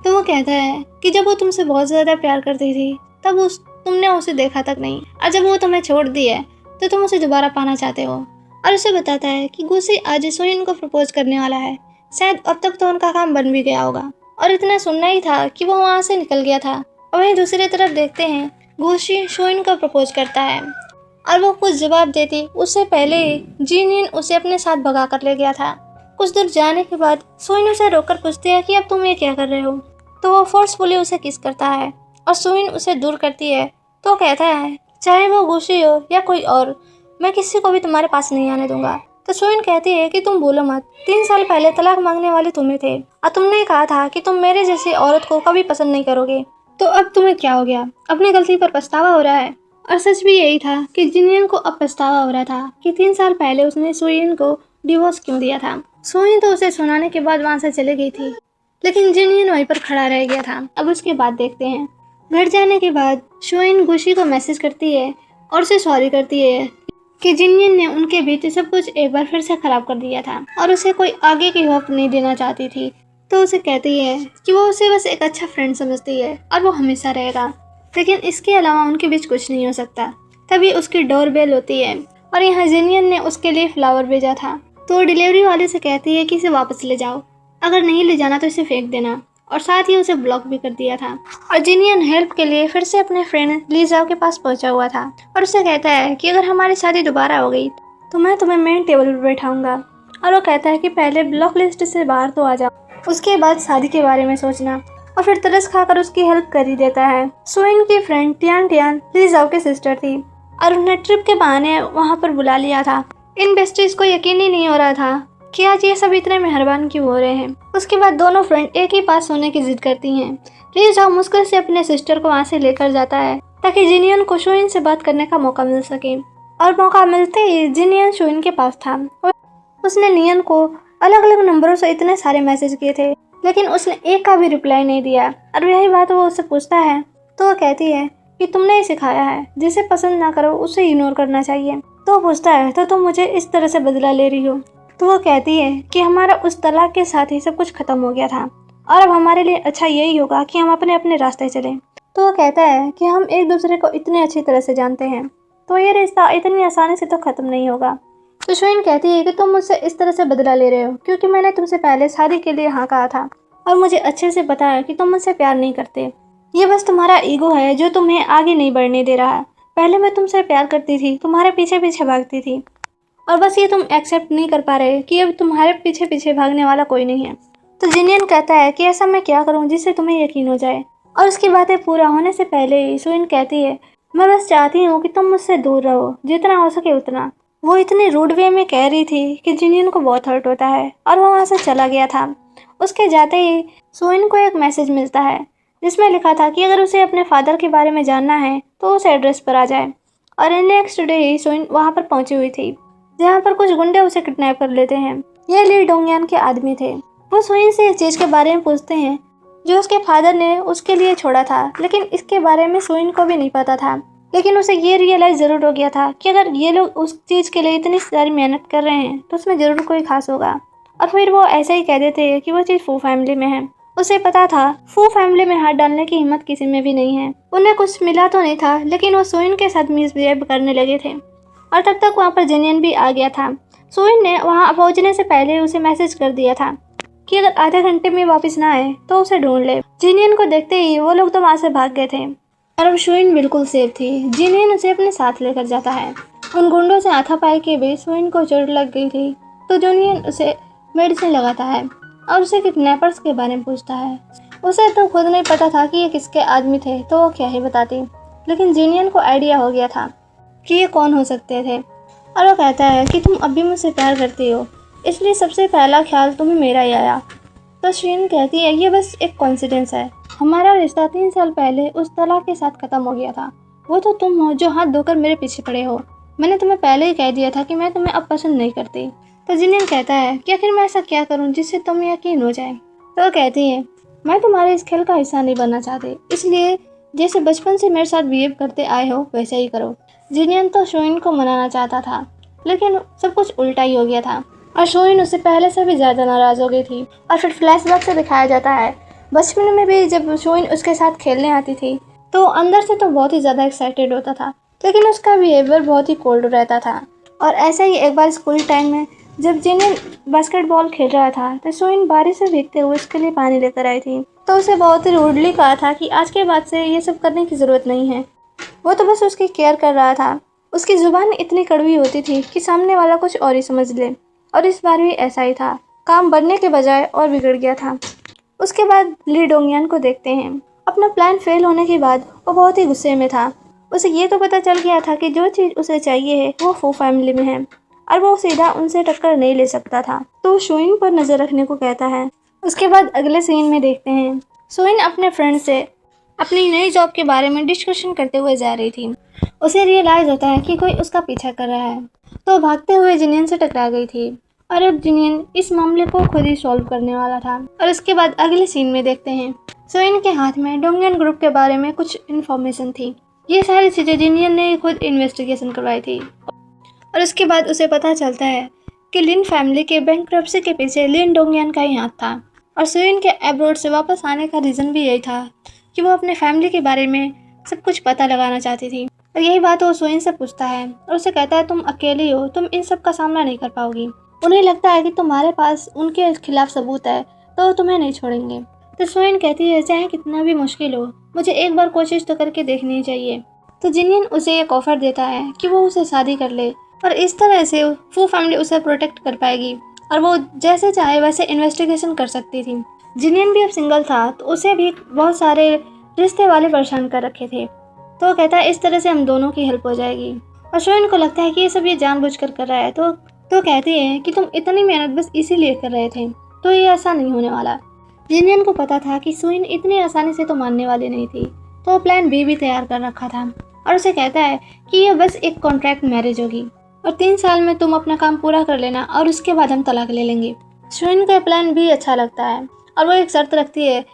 तो वो कहता है कि जब वो तुमसे बहुत ज़्यादा प्यार करती थी तब तुमने उसे देखा तक नहीं, और जब वो तुम्हें छोड़ दी है तो तुम उसे दोबारा पाना चाहते हो। और उसे बताता है कि गुसी आज सुइन को प्रपोज करने वाला है, शायद अब तक तो उनका काम बन भी गया होगा। और इतना सुनना ही था कि वो वहाँ से निकल गया था। और वहीं दूसरी तरफ देखते हैं गुसी सुइन को प्रपोज करता है और वो कुछ जवाब देती उससे पहले ही जिनियन उसे अपने साथ भगा कर ले गया था। कुछ दूर जाने के बाद सुइन उसे रोककर पूछती है कि अब तुम ये क्या कर रहे हो। तो वो फोर्सफुली उसे किस करता है और सुइन उसे दूर करती है। तो कहता है चाहे वो गुसी हो या कोई और, मैं किसी को भी तुम्हारे पास नहीं आने दूंगा। तो सुइन कहती है कि तुम भूलो मत, 3 साल पहले तलाक मांगने वाले तुम्हें थे और तुमने कहा था कि तुम मेरे जैसी औरत को कभी पसंद नहीं करोगे। तो अब तुम्हें क्या हो गया? अपनी गलती पर पछतावा हो रहा है। और सच भी यही था कि जिनियन को अब पछतावा हो रहा था कि 3 साल पहले उसने सुइन को डिवोर्स क्यों दिया था। सुइन तो उसे सुनाने के बाद वहाँ से चली गई थी, लेकिन जिनियन वहीं पर खड़ा रह गया था। अब उसके बाद देखते हैं घर जाने के बाद सुइन गुशी को मैसेज करती है और उसे सॉरी करती है कि जिनियन ने उनके बीच सब कुछ एक बार फिर से खराब कर दिया था और उसे कोई आगे की होप नहीं देना चाहती थी। तो उसे कहती है कि वो उसे बस एक अच्छा फ्रेंड समझती है और वो हमेशा रहेगा, लेकिन इसके अलावा उनके बीच कुछ नहीं हो सकता। तभी उसकी डोर बेल होती है और यहाँ जिनियन ने उसके लिए फ्लावर भेजा था। तो डिलीवरी वाले से कहती है कि इसे वापस ले जाओ, अगर नहीं ले जाना तो इसे फेंक देना, और साथ ही उसे ब्लॉक भी कर दिया था। और जिनियन हेल्प के लिए फिर से अपने फ्रेंड लीजाओ के पास पहुंचा हुआ था और उसे कहता है कि अगर हमारी शादी दोबारा हो गई तो मैं तुम्हें मेन टेबल पर बैठाऊंगा। और वो कहता है कि पहले ब्लॉक लिस्ट से बाहर तो आ जाओ, उसके बाद शादी के बारे में सोचना। और फिर तरस खाकर उसकी हेल्प कर ही देता है। सुइन की फ्रेंड टियान टियान लीजाओ की सिस्टर थी और उन्हें ट्रिप के बहाने वहाँ पर बुला लिया था। इन बेस्टीज को यकीन ही नहीं हो रहा था कि आज ये सब इतने मेहरबान क्यों हो रहे हैं। उसके बाद दोनों फ्रेंड एक ही पास सोने की जिद करती हैं। लीजाओ मुश्किल से अपने सिस्टर को वहाँ से लेकर जाता है ताकि जिनियन को सुइन से बात करने का मौका मिल सके। और मौका मिलते ही जिनियन सुइन के पास था। उसने नियन को अलग अलग नंबरों से इतने सारे मैसेज किए थे, लेकिन उसने एक का भी रिप्लाई नहीं दिया। और यही बात वो उससे पूछता है तो वो कहती है कि तुमने ही सिखाया है जिसे पसंद ना करो उसे इग्नोर करना चाहिए। तो वो पूछता है तो तुम मुझे इस तरह से बदला ले रही हो। तो वो कहती है कि हमारा उस तलाक के साथ ही सब कुछ खत्म हो गया था और अब हमारे लिए अच्छा यही होगा कि हम अपने अपने रास्ते चलें। तो वो कहता है कि हम एक दूसरे को इतने अच्छी तरह से जानते हैं तो ये रिश्ता इतनी आसानी से तो खत्म नहीं होगा। तो शोइन कहती है कि तुम मुझसे इस तरह से बदला ले रहे हो क्योंकि मैंने तुमसे पहले शादी के लिए हाँ कहा था और मुझे अच्छे से पता है कि तुम मुझसे प्यार नहीं करते। ये बस तुम्हारा ईगो है जो तुम्हें आगे नहीं बढ़ने दे रहा है। पहले मैं तुमसे प्यार करती थी, तुम्हारे पीछे पीछे भागती थी, और बस ये तुम एक्सेप्ट नहीं कर पा रहे कि अब तुम्हारे पीछे पीछे भागने वाला कोई नहीं है। तो जिनियन कहता है कि ऐसा मैं क्या करूं जिससे तुम्हें यकीन हो जाए। और उसकी बातें पूरा होने से पहले ही सुइन कहती है, मैं बस चाहती हूँ कि तुम मुझसे दूर रहो, जितना हो सके उतना। वो इतने रूड वे में कह रही थी कि जिनियन को बहुत हर्ट होता है और वो वहाँ से चला गया था। उसके जाते ही सुइन को एक मैसेज मिलता है जिसमें लिखा था कि अगर उसे अपने फादर के बारे में जानना है तो उस एड्रेस पर आ जाए। और नेक्स्ट डे ही सुइन वहाँ पर पहुंची हुई थी जहाँ पर कुछ गुंडे उसे किडनैप कर लेते हैं। ये ली डोंगयान के आदमी थे। वो सुइन से एक चीज़ के बारे में पूछते हैं जो उसके फादर ने उसके लिए छोड़ा था, लेकिन इसके बारे में सुइन को भी नहीं पता था। लेकिन उसे ये रियलाइज़ ज़रूर हो गया था कि अगर ये लोग उस चीज़ के लिए इतनी सारी मेहनत कर रहे हैं तो उसमें ज़रूर कोई खास होगा। और फिर वो ऐसे ही कह देते हैं कि वो चीज़ फू फैमिली में है। उसे पता था फू फैमिली में हाथ डालने की हिम्मत किसी में भी नहीं है। उन्हें कुछ मिला तो नहीं था, लेकिन वो सुइन के साथ मिसबिहेव करने लगे थे। और तब तक वहाँ पर जिनियन भी आ गया था। सुइन ने वहाँ पहुँचने से पहले उसे मैसेज कर दिया था कि अगर आधे घंटे में वापस ना आए तो उसे ढूंढ ले। जिनियन को देखते ही वो लोग तो वहाँ से भाग गए थे और अब सुइन बिल्कुल सेफ थी। जिनियन उसे अपने साथ लेकर जाता है। उन गुंडों से हाथापाई के बीच सुइन को चोट लग गई थी तो जिनियन उसे मेडिसिन लगाता है और उसे किडनैपर्स के बारे में पूछता है। उसे तो खुद नहीं पता था कि ये किसके आदमी थे तो वो क्या ही बताती, लेकिन जिनियन को आइडिया हो गया था कि ये कौन हो सकते थे। और वो कहता है कि तुम अब भी मुझसे प्यार करती हो, इसलिए सबसे पहला ख्याल तुम्हें मेरा ही आया। तो सुइन कहती है ये बस एक कॉन्सिडेंस है। हमारा रिश्ता 3 साल पहले उस तलाक के साथ खत्म हो गया था। वो तो तुम हो जो हाथ धोकर मेरे पीछे पड़े हो। मैंने तुम्हें पहले ही कह दिया था कि मैं तुम्हें अब पसंद नहीं करती। तो जिनियन कहता है कि आखिर मैं ऐसा क्या करूं जिससे तुम्हें यकीन हो जाए। तो वो कहती है मैं तुम्हारे इस खेल का हिस्सा नहीं बनना चाहती, इसलिए जैसे बचपन से मेरे साथ बिहेव करते आए हो वैसे ही करो। जिनियन तो सुइन को मनाना चाहता था, लेकिन सब कुछ उल्टा ही हो गया था और सुइन उससे पहले से भी ज़्यादा नाराज़ हो गई थी। और फिर फ्लैशबैक से दिखाया जाता है बचपन में भी जब सुइन उसके साथ खेलने आती थी तो अंदर से तो बहुत ही ज़्यादा एक्साइटेड होता था, लेकिन उसका बिहेवियर बहुत ही कोल्ड रहता था। और ऐसे ही एक बार स्कूल टाइम में जब जिनियन बास्केटबॉल खेल रहा था तो सुइन बारिश से भीगते हुए उसके लिए पानी लेकर आई थी। तो उसे बहुत ही रूडली कहा था कि आज के बाद से ये सब करने की ज़रूरत नहीं है। वो तो बस उसकी केयर कर रहा था। उसकी ज़ुबान इतनी कड़वी होती थी कि सामने वाला कुछ और ही समझ ले। और इस बार भी ऐसा ही था, काम बढ़ने के बजाय और बिगड़ गया था। उसके बाद ली डोंगयान को देखते हैं। अपना प्लान फेल होने के बाद वो बहुत ही गुस्से में था। उसे ये तो पता चल गया था कि जो चीज़ उसे चाहिए है वो फू फैमिली में है और वो सीधा उनसे टक्कर नहीं ले सकता था। तो सुइन पर नज़र रखने को कहता है। उसके बाद अगले सीन में देखते हैं सुइन अपने फ्रेंड से अपनी नई जॉब के बारे में डिस्कशन करते हुए जा रही थी। उसे रियलाइज़ होता है कि कोई उसका पीछा कर रहा है, तो भागते हुए जिनियन से टकरा गई थी और अब जिनियन इस मामले को खुद ही सॉल्व करने वाला था। और उसके बाद अगले सीन में देखते हैं सुइन के हाथ में डोंगयान ग्रुप के बारे में कुछ इन्फॉर्मेशन थी। ये सारी चीज़ें जिनियन ने खुद इन्वेस्टिगेशन करवाई थी और उसके बाद उसे पता चलता है कि लिन फैमिली के बैंकरप्सी के पीछे लिन डोंगयान का ही हाथ था। और सुइन के अब्रॉड से वापस आने का रीज़न भी यही था कि वो अपने फैमिली के बारे में सब कुछ पता लगाना चाहती थी। और यही बात वो सुइन से पूछता है और उसे कहता है तुम अकेली हो, तुम इन सब का सामना नहीं कर पाओगी। उन्हें लगता है कि तुम्हारे पास उनके खिलाफ सबूत है तो वो तुम्हें नहीं छोड़ेंगे। तो सुइन कहती है चाहे कितना भी मुश्किल हो मुझे एक बार कोशिश तो करके देखनी चाहिए। तो जिनियन उसे एक ऑफर देता है कि वो उसे शादी कर ले और इस तरह से फू फैमिली उसे प्रोटेक्ट कर पाएगी और वो जैसे चाहे वैसे इन्वेस्टिगेशन कर सकती थी। जिनियन भी अब सिंगल था तो उसे भी बहुत सारे रिश्ते वाले परेशान कर रखे थे। तो वो कहता है इस तरह से हम दोनों की हेल्प हो जाएगी। और सुइन को लगता है कि ये सब ये जानबूझकर कर रहा है तो कहती है कि तुम इतनी मेहनत बस इसीलिए कर रहे थे, तो ये ऐसा नहीं होने वाला। जिनियन को पता था कि सुइन इतनी आसानी से तो मानने वाली नहीं थी, तो वो प्लान बी भी तैयार कर रखा था और उसे कहता है कि ये बस एक कॉन्ट्रैक्ट मैरिज होगी और 3 साल में तुम अपना काम पूरा कर लेना और उसके बाद हम तलाक ले लेंगे। सुइन का प्लान भी अच्छा लगता है और वो एक शर्त रखती है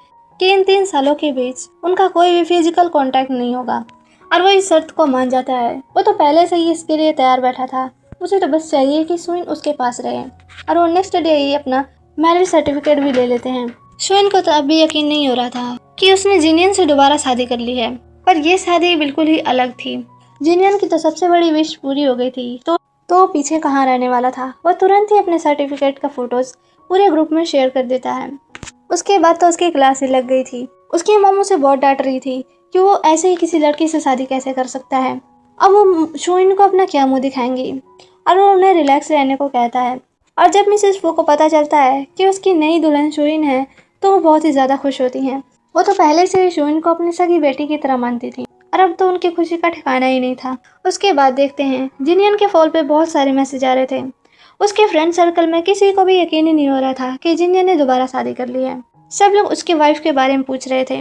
कि इन 3 सालों के बीच उनका कोई भी फिजिकल कॉन्टैक्ट नहीं होगा और वो इस शर्त को मान जाता है। वो तो पहले से ही इसके लिए तैयार बैठा था, उसे तो बस चाहिए कि सुइन उसके पास रहे। और वो नेक्स्ट डे ही अपना मैरिज सर्टिफिकेट भी ले लेते हैं। सुइन को तो अब भी यकीन नहीं हो रहा था कि उसने जिनियन से दोबारा शादी कर ली है, पर यह शादी बिल्कुल ही अलग थी। जिनियन की तो सबसे बड़ी विश पूरी हो गई थी तो तो वो पीछे कहाँ रहने वाला था। वह तुरंत ही अपने सर्टिफिकेट का फ़ोटोज़ पूरे ग्रुप में शेयर कर देता है। उसके बाद तो उसकी क्लास ही लग गई थी। उसकी मॉम उसे बहुत डांट रही थी कि वो ऐसे ही किसी लड़की से शादी कैसे कर सकता है। अब वो शोइन को अपना क्या मुंह दिखाएंगी, और वो उन्हें रिलैक्स रहने को कहता है। और जब मिसेस फो को पता चलता है कि उसकी नई दुल्हन शोइन है तो वो बहुत ही ज़्यादा खुश होती हैं। वो तो पहले से ही शोइन को अपनी सगी बेटी की तरह मानती थी, और अब तो उनकी खुशी का ठिकाना ही नहीं था। उसके बाद देखते हैं जिनियन के फ़ोन पे बहुत सारे मैसेज आ रहे थे। उसके फ्रेंड सर्कल में किसी को भी यकीन ही नहीं हो रहा था कि जिनियन ने दोबारा शादी कर ली है। सब लोग उसकी वाइफ के बारे में पूछ रहे थे।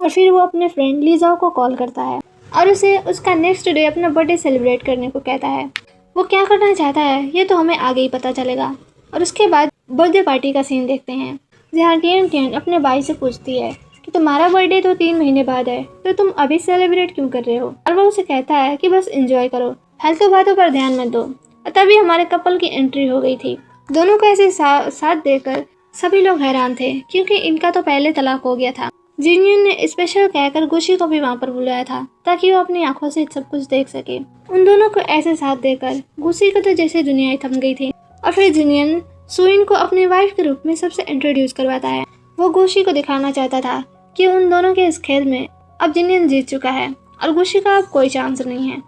और फिर वो अपने फ्रेंड लीज़ा को कॉल करता है और उसे उसका नेक्स्ट डे अपना बर्थडे सेलिब्रेट करने को कहता है। वो क्या करना चाहता है ये तो हमें आगे ही पता चलेगा। और उसके बाद बर्थडे पार्टी का सीन देखते हैं, जहाँ टियन टियन अपने भाई से पूछती है कि तुम्हारा बर्थडे तो 3 महीने बाद है, तो तुम अभी सेलिब्रेट क्यों कर रहे हो। और वो उसे कहता है कि बस एंजॉय करो, फालतू बातों पर ध्यान मत दो। तभी हमारे कपल की एंट्री हो गई थी। दोनों को ऐसे साथ देकर सभी लोग हैरान थे, क्योंकि इनका तो पहले तलाक हो गया था। जिनियन ने स्पेशल कहकर गुशी को भी वहाँ पर बुलाया था ताकि वो अपनी आंखों से सब कुछ देख सके। उन दोनों को ऐसे साथ देकर गुशी को तो जैसे दुनिया ही थम गई थी। और फिर जिनियन सुइन को अपनी वाइफ के रूप में सबसे इंट्रोड्यूस करवाता है। वो गुशी को दिखाना चाहता था कि उन दोनों के इस खेल में अब जिनियन जीत चुका है और गुशी का अब कोई चांस नहीं है।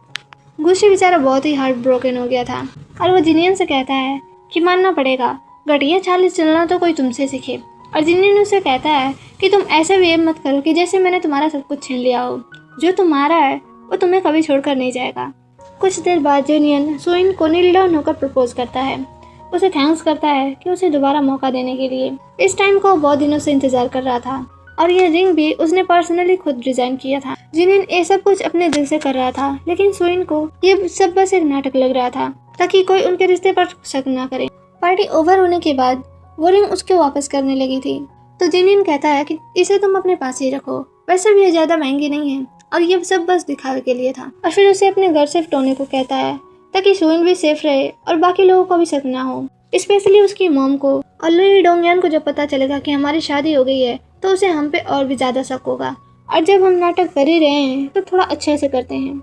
गुशी बेचारा बहुत ही हार्ट ब्रोकन हो गया था और वो जिनियन से कहता है कि मानना पड़ेगा, घटिया चाल चलना तो कोई तुमसे सीखे। और जिनियन उसे कहता है कि तुम ऐसे बिहेव मत करो कि जैसे मैंने तुम्हारा सब कुछ छीन लिया हो। जो तुम्हारा है वो तुम्हें कभी छोड़कर नहीं जाएगा। कुछ देर बाद जिनियन सुइन को नील डाउन होकर प्रपोज करता है। उसे थैंक्स करता है कि उसे दोबारा मौका देने के लिए। इस टाइम को बहुत दिनों से इंतजार कर रहा था और ये रिंग भी उसने पर्सनली खुद डिजाइन किया था। जिनियन ये सब कुछ अपने दिल से कर रहा था, लेकिन सुइन को ये सब बस एक नाटक लग रहा था ताकि कोई उनके रिश्ते पर शक न करे। पार्टी ओवर होने के बाद वो रिंग उसके वापस करने लगी थी, तो जिनियन कहता है कि इसे तुम अपने पास ही रखो, वैसे भी ये ज्यादा महंगी नहीं है और ये सब बस दिखावे के लिए था। और फिर उसे अपने घर शिफ्ट होने को कहता है ताकि सुइन भी सेफ रहे और बाकी लोगों को भी शक ना हो, स्पेशली उसकी मॉम को। और ली डोंगयान को जब पता चलेगा कि हमारी शादी हो गई है तो उसे हम पे और भी ज्यादा शक होगा। और जब हम नाटक कर ही रहे हैं तो थोड़ा अच्छे से करते हैं।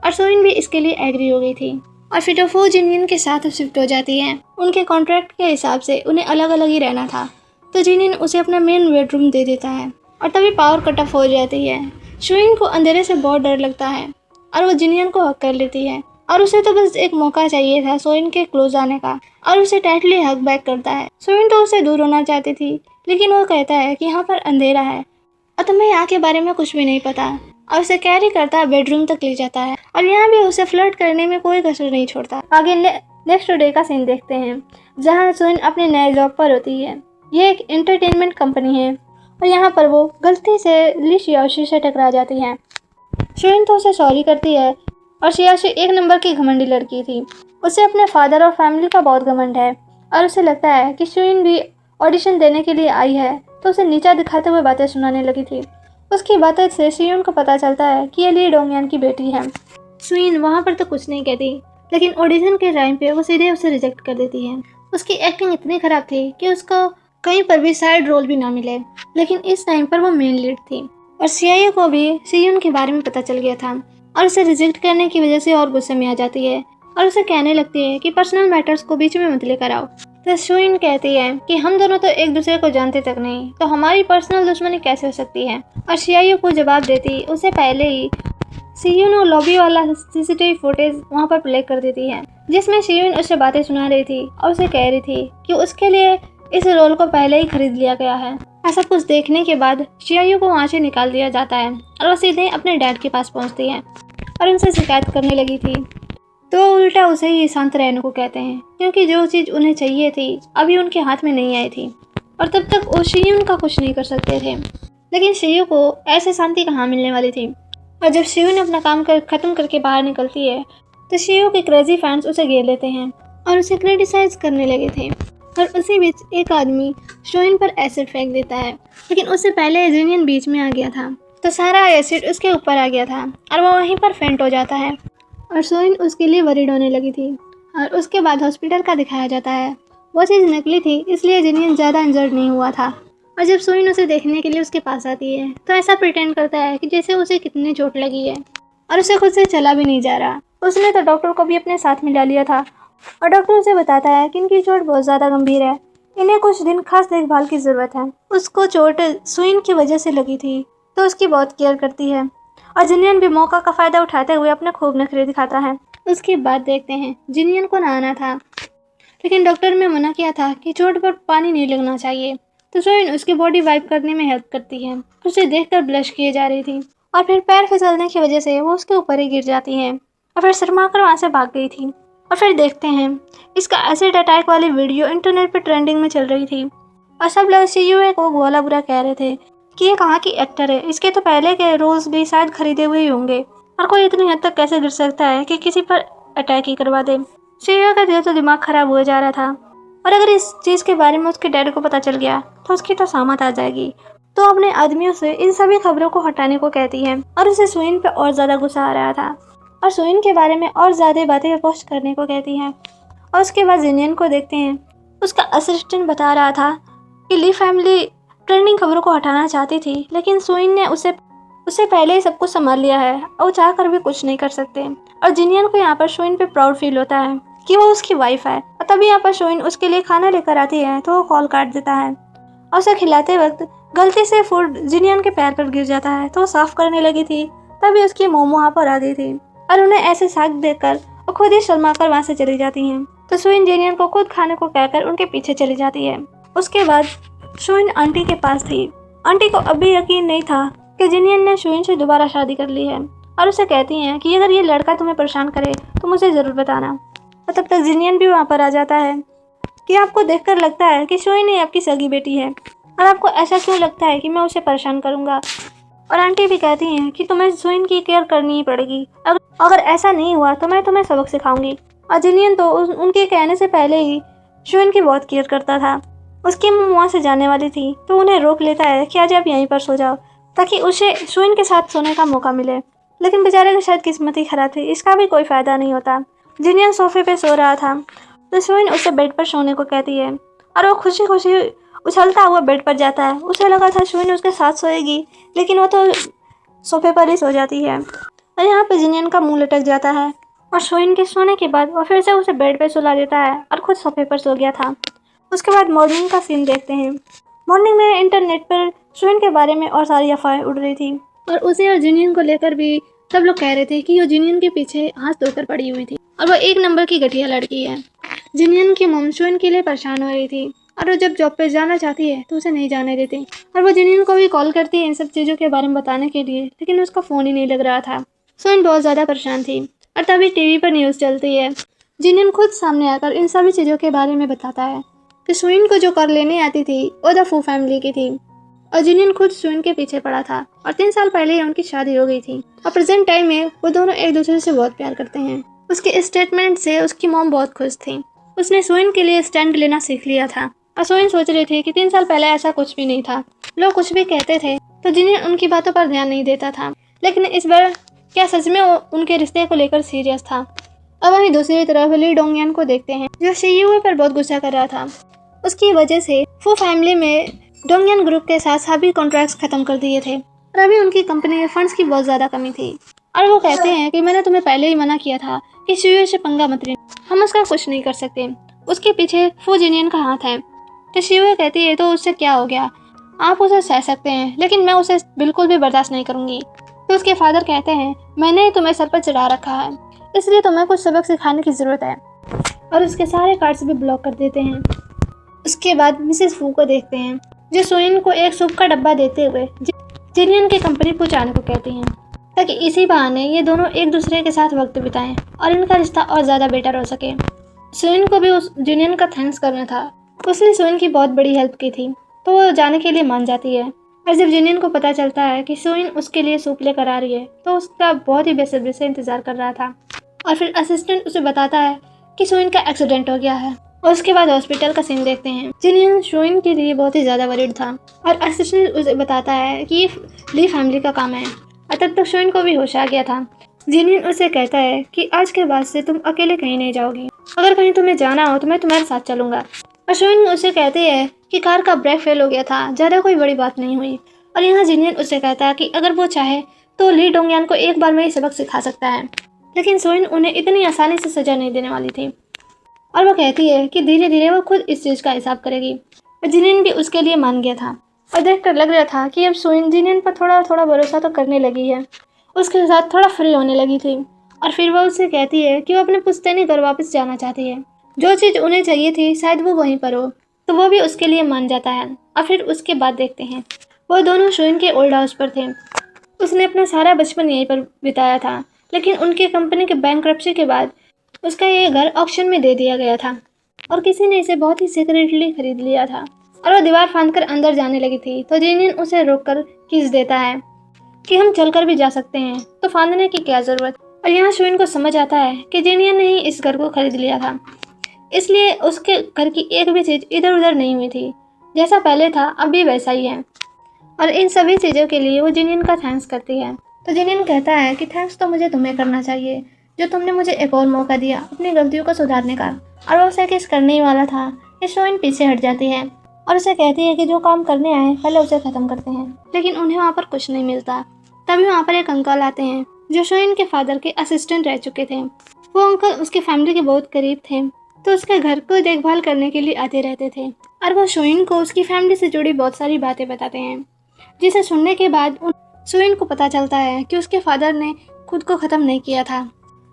और सुइन भी इसके लिए एग्री हो गई थी। और फिर तो वो जिनियन के साथ शिफ्ट हो जाती है। उनके कॉन्ट्रैक्ट के हिसाब से उन्हें अलग अलग ही रहना था, तो जिनियन उसे अपना मेन बेडरूम दे देता है। और तभी पावर कट ऑफ हो जाती है। सुइन को अंधेरे से बहुत डर लगता है और वो जिनियन को हक कर लेती है और उसे तो बस एक मौका चाहिए था सुइन के क्लोज आने का, और उसे टाइटली हक बैक करता है। सुइन तो उसे दूर होना चाहती थी, लेकिन वो कहता है कि यहाँ पर अंधेरा है और तुम्हें यहाँ के बारे में कुछ भी नहीं पता, और उसे कैरी करता है बेडरूम तक ले जाता है। और यहाँ भी उसे फ्लर्ट करने में कोई कसर नहीं छोड़ता। आगे नेक्स्ट डे का सीन देखते हैं, जहाँ सुइन अपने नए जॉब पर होती है। ये एक एंटरटेनमेंट कंपनी है और यहाँ पर वो गलती से ली शियाओशी से टकरा जाती है। सुइन तो उसे सॉरी करती है और शियाओशी एक नंबर की घमंडी लड़की थी। उसे अपने फादर और फैमिली का बहुत घमंड है और उसे लगता है कि सुइन भी ऑडिशन देने के लिए आई है, तो उसे नीचा दिखाते हुए बातें सुनाने लगी थी। उसकी बातों से सुइन को पता चलता है कि ये ली डोंगयान की बेटी है। सुइन वहाँ पर तो कुछ नहीं कहती, लेकिन ऑडिशन के टाइम पे वो सीधे उसे रिजेक्ट कर देती है। उसकी एक्टिंग इतनी खराब थी कि उसको कहीं पर भी साइड रोल भी ना मिले, लेकिन इस टाइम पर वो मेन लीड थी। और सीआईए को भी सियुन के बारे में पता चल गया था और उसे रिजेक्ट करने की वजह से और गुस्से में आ जाती है और उसे कहने लगती है कि पर्सनल मैटर्स को बीच में मत लेकर आओ। तो सुइन कहती है कि हम दोनों तो एक दूसरे को जानते तक नहीं, तो हमारी पर्सनल दुश्मनी कैसे हो सकती है। और सीआईए को जवाब देती उसे पहले ही सियुन और लॉबी वाला सीसीटीवी फुटेज वहाँ पर प्ले कर देती है, जिसमें सियुन उसे बातें सुना रही थी और उसे कह रही थी कि उसके लिए इस रोल को पहले ही खरीद लिया गया है। ऐसा कुछ देखने के बाद शियायू को वहाँ से निकाल दिया जाता है और वो सीधे अपने डैड के पास पहुँचती है और उनसे शिकायत करने लगी थी। तो उल्टा उसे ही शांत रहने को कहते हैं, क्योंकि जो चीज़ उन्हें चाहिए थी अभी उनके हाथ में नहीं आई थी और तब तक वो शियुन का कुछ नहीं कर सकते थे। लेकिन शियू को ऐसे शांति कहाँ मिलने वाली थी। और जब शियू ने अपना काम खत्म करके बाहर निकलती है तो शियू के क्रेजी फैंस उसे घेर लेते हैं और उसे क्रिटिसाइज करने लगे थे। और उसी बीच एक आदमी शोइन पर एसिड फेंक देता है, लेकिन उससे पहले जिनियन बीच में आ गया था, तो सारा एसिड उसके ऊपर आ गया था और वो वहीं पर फेंट हो जाता है। और शोइन उसके लिए वरीड होने लगी थी और उसके बाद हॉस्पिटल का दिखाया जाता है। वो चीज़ नकली थी, इसलिए जिनियन ज़्यादा इंजर्ड नहीं हुआ था। और जब शोइन उसे देखने के लिए उसके पास आती है तो ऐसा प्रिटेंड करता है कि जैसे उसे कितनी चोट लगी है और उसे खुद से चला भी नहीं जा रहा। उसने तो डॉक्टर को भी अपने साथ मिला लिया था और डॉक्टर उसे बताता है कि इनकी चोट बहुत ज़्यादा गंभीर है, इन्हें कुछ दिन खास देखभाल की ज़रूरत है। उसको चोट सुइन की वजह से लगी थी, तो उसकी बहुत केयर करती है और जिनियन भी मौका का फ़ायदा उठाते हुए अपने खूब नखरे दिखाता है। उसके बाद देखते हैं जिनियन को नहाना था, लेकिन डॉक्टर ने मना किया था कि चोट पर पानी नहीं लगना चाहिए, तो सोइन उसकी बॉडी वाइप करने में हेल्प करती है। उसे देखकर ब्लश किए जा रही थी और फिर पैर फिसलने की वजह से वो उसके ऊपर ही गिर जाती है और फिर शर्मा कर वहाँ से भाग गई थी। और फिर देखते हैं इसका एसिड अटैक वाली वीडियो इंटरनेट पर ट्रेंडिंग में चल रही थी और सब लोग सीयूए को गोला बुरा कह रहे थे कि ये कहाँ की एक्टर है, इसके तो पहले के रोल्स भी शायद खरीदे हुए ही होंगे और कोई इतनी हद तक कैसे गिर सकता है कि किसी पर अटैक ही करवा दे। सीईओ का तो दिमाग खराब हो जा रहा था और अगर इस चीज़ के बारे में उसके डैड को पता चल गया तो उसकी तो सामत आ जाएगी। तो अपने आदमियों से इन सभी खबरों को हटाने को कहती है और उसे सुइन पे और ज़्यादा गुस्सा आ रहा था और सुइन के बारे में और ज़्यादा बातें पोस्ट करने को कहती है। और उसके बाद जिनियन को देखते हैं, उसका असिस्टेंट बता रहा था कि ली फैमिली ट्रेंडिंग खबरों को हटाना चाहती थी, लेकिन सुइन ने उससे पहले ही सब कुछ संभाल लिया है और वो चाह कर भी कुछ नहीं कर सकते। और जिनियन को यहाँ पर सुइन पे प्राउड फील होता है कि वो उसकी वाइफ है और तभी यहाँ पर सुइन उसके लिए खाना लेकर आती है तो वो कॉल काट देता है और उसे खिलाते वक्त गलती से फूड जिनियन के पैर पर गिर जाता है तो वो साफ करने लगी थी, तभी उसकी मोमो वहाँ पर आ गई थी और उन्हें ऐसे साग देखकर वो खुद ही शर्मा कर वहाँ से चली जाती हैं। तो सुइन जिनियन को खुद खाने को कहकर उनके पीछे चली जाती है। उसके बाद सुइन आंटी के पास थी। आंटी को अभी यकीन नहीं था कि जिनियन ने सुइन से दोबारा शादी कर ली है और उसे कहती हैं कि अगर ये लड़का तुम्हें परेशान करे तो मुझे ज़रूर बताना। और तब तक जिनियन भी वहाँ पर आ जाता है कि आपको देखकर लगता है कि सुइन ही आपकी सगी बेटी है और आपको ऐसा क्यों लगता है कि मैं उसे परेशान करूँगा। और आंटी भी कहती हैं कि तुम्हें सुइन की केयर करनी ही पड़ेगी, अगर ऐसा नहीं हुआ तो मैं तुम्हें सबक सिखाऊंगी। और जिनियन तो उनके कहने से पहले ही सुइन की बहुत केयर करता था। उसकी मम्मी वहाँ से जाने वाली थी तो उन्हें रोक लेता है कि आज आप यहीं पर सो जाओ ताकि उसे सुइन के साथ सोने का मौका मिले, लेकिन बेचारे की शायद किस्मत ही खराब थी, इसका भी कोई फ़ायदा नहीं होता। जिनियन सोफे पे सो रहा था तो सुइन उसे बेड पर सोने को कहती है और वो खुशी खुशी उछलता हुआ बेड पर जाता है। उसे लगा था सुइन उसके साथ सोएगी, लेकिन वो तो सोफे पर ही सो जाती है और यहाँ पे जिनियन का मुंह लटक जाता है और सुइन के सोने के बाद वो फिर से उसे बेड पर सुला देता है और खुद सोफे पर सो गया था। उसके बाद मॉर्निंग का सीन देखते हैं। मॉर्निंग में इंटरनेट पर सुइन के बारे में और सारी अफवाहें उड़ रही थी और उसे और जिनियन को लेकर भी सब लोग कह रहे थे कि वो जिनियन के पीछे हाथ धोकर पड़ी हुई थी और वो एक नंबर की घटिया लड़की है। जिनियन की मॉम सुइन के लिए परेशान हो रही थी और वो जब जॉब पे जाना चाहती है तो उसे नहीं जाने देती और वो जिनियन को भी कॉल करती है इन सब चीज़ों के बारे में बताने के लिए, लेकिन उसका फ़ोन ही नहीं लग रहा था। सुइन बहुत ज़्यादा परेशान थी और तभी टीवी पर न्यूज़ चलती है। जिनियन खुद सामने आकर इन सभी चीज़ों के बारे में बताता है कि सुइन को जो कर लेने आती थी वो द फू फैमिली की थी और जिनियन खुद सुइन के पीछे पड़ा था और 3 साल पहले ही उनकी शादी हो गई थी और प्रेजेंट टाइम में वो दोनों एक दूसरे से बहुत प्यार करते हैं। उसके स्टेटमेंट से उसकी मॉम बहुत खुश थी। उसने सुइन के लिए स्टैंड लेना सीख लिया था और सुइन सोच रही थी कि 3 साल पहले ऐसा कुछ भी नहीं था, लोग कुछ भी कहते थे तो जिनियन उनकी बातों पर ध्यान नहीं देता था, लेकिन इस बार क्या सच में वो उनके रिश्ते को लेकर सीरियस था। अब वहीं दूसरी तरफ ली डोंगयान को देखते हैं जो सीईओ पर बहुत गुस्सा कर रहा था। उसकी वजह से फू फैमिली में डोंगयान ग्रुप के साथ सभी कॉन्ट्रैक्ट्स खत्म कर दिए थे और अभी उनकी कंपनी में फंड्स की बहुत ज़्यादा कमी थी और वो कहते हैं कि मैंने तुम्हें पहले ही मना किया था कि सीईओ से पंगा मत लेना, हम उसका कुछ नहीं कर सकते, उसके पीछे फू जिनियन का हाथ है। तो सीईओ कहती है तो उससे क्या हो गया, आप उसे सह सकते हैं लेकिन मैं उसे बिल्कुल भी बर्दाश्त नहीं करूँगी। तो उसके फादर कहते हैं मैंने ही तुम्हें सर पर चढ़ा रखा है, इसलिए तुम्हें कुछ सबक सिखाने की ज़रूरत है और उसके सारे कार्ड्स भी ब्लॉक कर देते हैं। उसके बाद मिसेस फू को देखते हैं जो सुइन को एक सूप का डब्बा देते हुए जिनियन की कंपनी पहुंचाने को कहती हैं ताकि इसी बहाने ये दोनों एक दूसरे के साथ वक्त बिताएं और इनका रिश्ता और ज़्यादा बेटर हो सके। सुइन को भी उस जिनियन का थैंक्स करना था, उसने सुइन की बहुत बड़ी हेल्प की थी तो वो जाने के लिए मान जाती है। और जब जिनियन को पता चलता है कि सुइन उसके लिए सूप लेकर आ रही है तो उसका बहुत ही बेसब्री से इंतज़ार कर रहा था और फिर असिस्टेंट उसे बताता है कि सुइन का एक्सीडेंट हो गया है। और उसके बाद हॉस्पिटल का सीन देखते हैं। जिनियन सुइन के लिए बहुत ही ज़्यादा वरीड था और असिस्टेंट उसे बताता है कि ये ली फैमिली का काम है और तब तक सुइन को भी होश आ गया था। जिनियन उसे कहता है कि आज के बाद से तुम अकेले कहीं नहीं जाओगी, अगर कहीं तुम्हें जाना हो तो मैं तुम्हारे साथ चलूँगा। और सुइन उसे कहते हैं कि कार का ब्रेक फेल हो गया था, ज़्यादा कोई बड़ी बात नहीं हुई। और यहाँ जिनियन उसे कहता है कि अगर वो चाहे तो ली डोंगयान को एक बार में ही सबक सिखा सकता है, लेकिन सुइन उन्हें इतनी आसानी से सज़ा नहीं देने वाली थी। और वो कहती है कि धीरे धीरे वो खुद इस चीज़ का हिसाब करेगी। और जिनियन भी उसके लिए मान गया था और देखकर लग रहा था कि अब सोइन जिनियन पर थोड़ा थोड़ा भरोसा तो करने लगी है, उसके साथ थोड़ा फ्री होने लगी थी। और फिर वो उससे कहती है कि वो अपने पुश्तैनी घर वापस जाना चाहती है, जो चीज़ उन्हें चाहिए थी शायद वो वहीं पर हो, तो वो भी उसके लिए मान जाता है। और फिर उसके बाद देखते हैं वो दोनों सोइन के ओल्ड हाउस पर थे। उसने अपना सारा बचपन यहीं पर बिताया था, लेकिन उनके कंपनी के बैंकरप्सी के बाद उसका ये घर ऑक्शन में दे दिया गया था और किसी ने इसे बहुत ही सीक्रेटली खरीद लिया था। और वो दीवार फांदकर अंदर जाने लगी थी तो जिनियन उसे रोककर किस देता है कि हम चलकर भी जा सकते हैं, तो फांदने की क्या ज़रूरत। और यहाँ सोइन को समझ आता है कि जिनियन ने ही इस घर को खरीद लिया था, इसलिए उसके घर की एक भी चीज़ इधर उधर नहीं हुई थी, जैसा पहले था अब भी वैसा ही है। और इन सभी चीज़ों के लिए वो जिनियन का थैंक्स करती है। तो जिनियन कहता है कि थैंक्स तो मुझे तुम्हें करना चाहिए, जो तुमने मुझे एक और मौका दिया अपनी गलतियों को सुधारने का। और वो उसे किस करने ही वाला था कि सोइन पीछे हट जाती है और उसे कहती है कि जो काम करने आए पहले उसे ख़त्म करते हैं, लेकिन उन्हें वहाँ पर कुछ नहीं मिलता। तभी वहाँ पर एक अंकल आते हैं जो सोइन के फादर के असिस्टेंट रह चुके थे। वो अंकल उसके फैमिली के बहुत करीब थे, तो उसके घर को देखभाल करने के लिए आते रहते थे। और वो सोइन को उसकी फैमिली से जुड़ी बहुत सारी बातें बताते हैं, जिसे सुनने के बाद सोइन को पता चलता है कि उसके फादर ने खुद को ख़त्म नहीं किया था।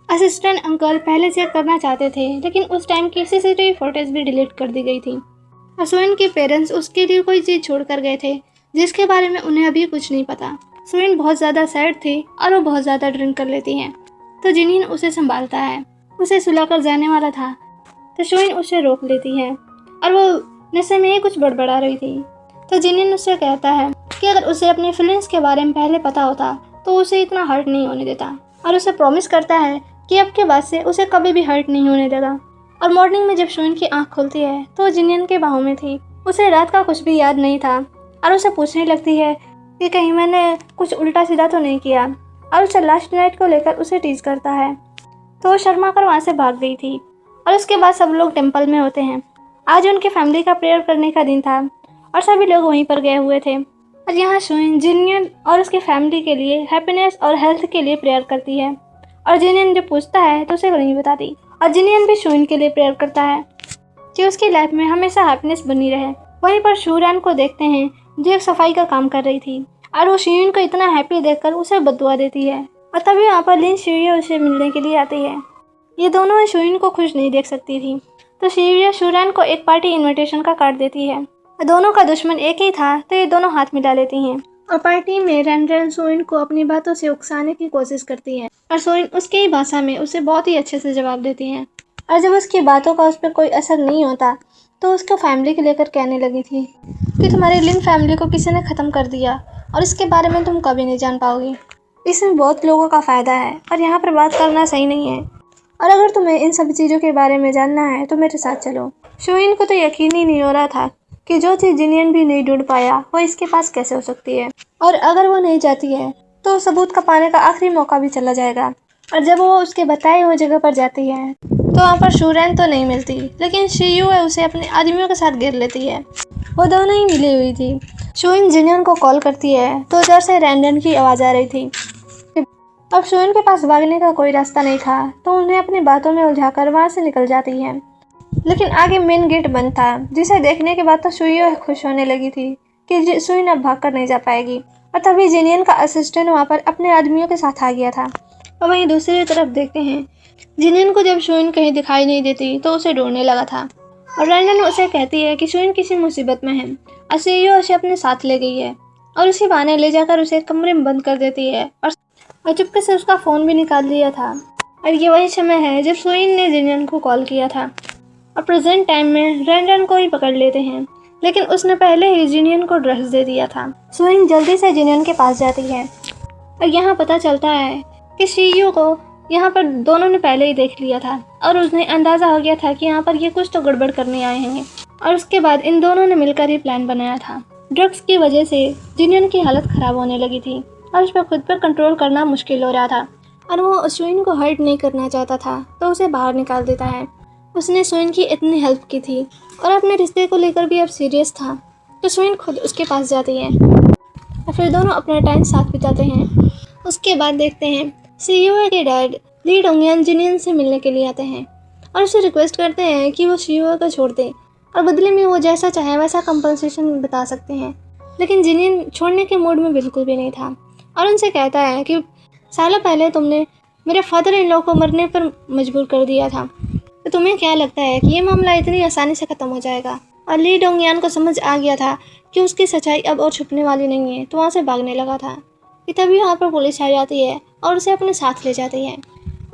असिस्टेंट अंकल पहले चेक करना चाहते थे, लेकिन उस टाइम की सीसीटीवी फुटेज भी डिलीट कर दी गई थी। और सोइन के पेरेंट्स उसके लिए कोई चीज़ छोड़ कर गए थे जिसके बारे में उन्हें अभी कुछ नहीं पता। सोइन बहुत ज़्यादा सैड थी और वो बहुत ज़्यादा ड्रिंक कर लेती हैं, तो जिनियन उसे संभालता है। उसे सुलाकर जाने वाला था तो सोइन उसे रोक लेती है और वो नशे में ही कुछ बड़बड़ा रही थी। तो जिनियन उससे कहता है कि अगर उसे अपनी फीलिंग्स के बारे में पहले पता होता तो उसे इतना हर्ट नहीं होने देता, और उसे प्रॉमिस करता है कि अब के बाद से उसे कभी भी हर्ट नहीं होने देगा। और मॉर्निंग में जब सोइन की आंख खुलती है तो वो जिनियन के बाहों में थी। उसे रात का कुछ भी याद नहीं था और उसे पूछने लगती है कि कहीं मैंने कुछ उल्टा सीधा तो नहीं किया, और उसे लास्ट नाइट को लेकर उसे टीज करता है। तो वो शर्मा कर वहाँ से भाग गई थी। और उसके बाद सब लोग टेम्पल में होते हैं। आज उनके फैमिली का प्रेयर करने का दिन था और सभी लोग वहीं पर गए हुए थे। और यहाँ सोइन जिनियन और उसके फैमिली के लिए हैप्पीनेस और हेल्थ के लिए प्रेयर करती है। और जिनियन जब पूछता है तो उसे नहीं बताती। और जिनियन भी सोइन के लिए प्रेयर करता है कि उसकी लाइफ में हमेशा हैप्पीनेस बनी रहे। वहीं पर शूरान को देखते हैं जो एक सफाई का काम कर रही थी, और वो शियुन को इतना हैप्पी देखकर उसे बददुआ देती है। और तभी वहाँ पर लिन शियुया उसे मिलने के लिए आती है। ये दोनों शियुन को खुश नहीं देख सकती थी, तो शियुया शूरान को एक पार्टी इनविटेशन का कार्ड देती है। दोनों का दुश्मन एक ही था, तो ये दोनों हाथ मिला लेती हैं। और पार्टी में रैंडल सोइन को अपनी बातों से उकसाने की कोशिश करती है, और सोइन उसके ही भाषा में उसे बहुत ही अच्छे से जवाब देती है। और जब उसकी बातों का उस पर कोई असर नहीं होता तो उसको फैमिली को लेकर कहने लगी थी कि तुम्हारी लिन फैमिली को किसी ने ख़त्म कर दिया और इसके बारे में तुम कभी नहीं जान पाओगी। इसमें बहुत लोगों का फ़ायदा है और यहाँ पर बात करना सही नहीं है, और अगर तुम्हें इन सब चीज़ों के बारे में जानना है तो मेरे साथ चलो। सोइन को तो यकीन ही नहीं हो रहा था कि जो चीज़ जिनियन भी नहीं ढूंढ पाया वो इसके पास कैसे हो सकती है, और अगर वो नहीं जाती है तो सबूत का पाने का आखिरी मौका भी चला जाएगा। और जब वो उसके बताए हुए जगह पर जाती है तो वहाँ पर शूरैन तो नहीं मिलती, लेकिन शियुया उसे अपने आदमियों के साथ घेर लेती है। वो दोनों ही मिली हुई थी। सोइन जिनियन को कॉल करती है तो उधर से रैंडन की आवाज़ आ रही थी। अब सोइन के पास भागने का कोई रास्ता नहीं था, तो उन्हें अपनी बातों में उलझाकर वहाँ से निकल जाती है। लेकिन आगे मेन गेट बंद था, जिसे देखने के बाद तो शियुया खुश होने लगी थी कि सोइन अब भागकर नहीं जा पाएगी। और तभी जिनियन का असिस्टेंट वहाँ पर अपने आदमियों के साथ आ गया था। और वहीं दूसरी तरफ देखते हैं जिनियन को जब सोइन कहीं दिखाई नहीं देती तो उसे ढूंढने लगा था, और रैंडन उसे कहती है कि सोइन किसी मुसीबत में है, और शियुया उसे अपने साथ ले गई है और उसी बहाने ले जाकर उसे कमरे में बंद कर देती है और चुपके से उसका फ़ोन भी निकाल लिया था। और ये वही समय है जब सोइन ने जिनियन को कॉल किया था। और प्रेजेंट टाइम में रैंडन को ही पकड़ लेते हैं, लेकिन उसने पहले ही जिनियन को ड्रग्स दे दिया था। सोइन जल्दी से जिनियन के पास जाती है और यहाँ पता चलता है कि शियू को यहाँ पर दोनों ने पहले ही देख लिया था, और उसने अंदाज़ा हो गया था कि यहाँ पर ये कुछ तो गड़बड़ करने आए हैं। और उसके बाद इन दोनों ने मिलकर ही प्लान बनाया था। ड्रग्स की वजह से जिनियन की हालत ख़राब होने लगी थी और उस पर खुद पर कंट्रोल करना मुश्किल हो रहा था, और वो सोइन को हर्ट नहीं करना चाहता था, तो उसे बाहर निकाल देता है। उसने सोइन की इतनी हेल्प की थी और अपने रिश्ते को लेकर भी अब सीरियस था, तो सोइन खुद उसके पास जाती है और फिर दोनों अपना टाइम साथ बिताते हैं। उसके बाद देखते हैं शियुया के डैड ली डोंगयान जिनियन से मिलने के लिए आते हैं, और उसे रिक्वेस्ट करते हैं कि वो शिवा को छोड़ दे और बदले में वो जैसा चाहे वैसा कंपनसेशन बता सकते हैं। लेकिन जिनियन छोड़ने के मूड में बिल्कुल भी नहीं था और उनसे कहता है कि सालों पहले तुमने मेरे फादर इन लॉ को मरने पर मजबूर कर दिया था, तो तुम्हें क्या लगता है कि ये मामला इतनी आसानी से ख़त्म हो जाएगा? और ली डोंगयान को समझ आ गया था कि उसकी सच्चाई अब और छुपने वाली नहीं है, तो वहाँ से भागने लगा था कि तभी वहाँ पर पुलिस आ जाती है और उसे अपने साथ ले जाती है।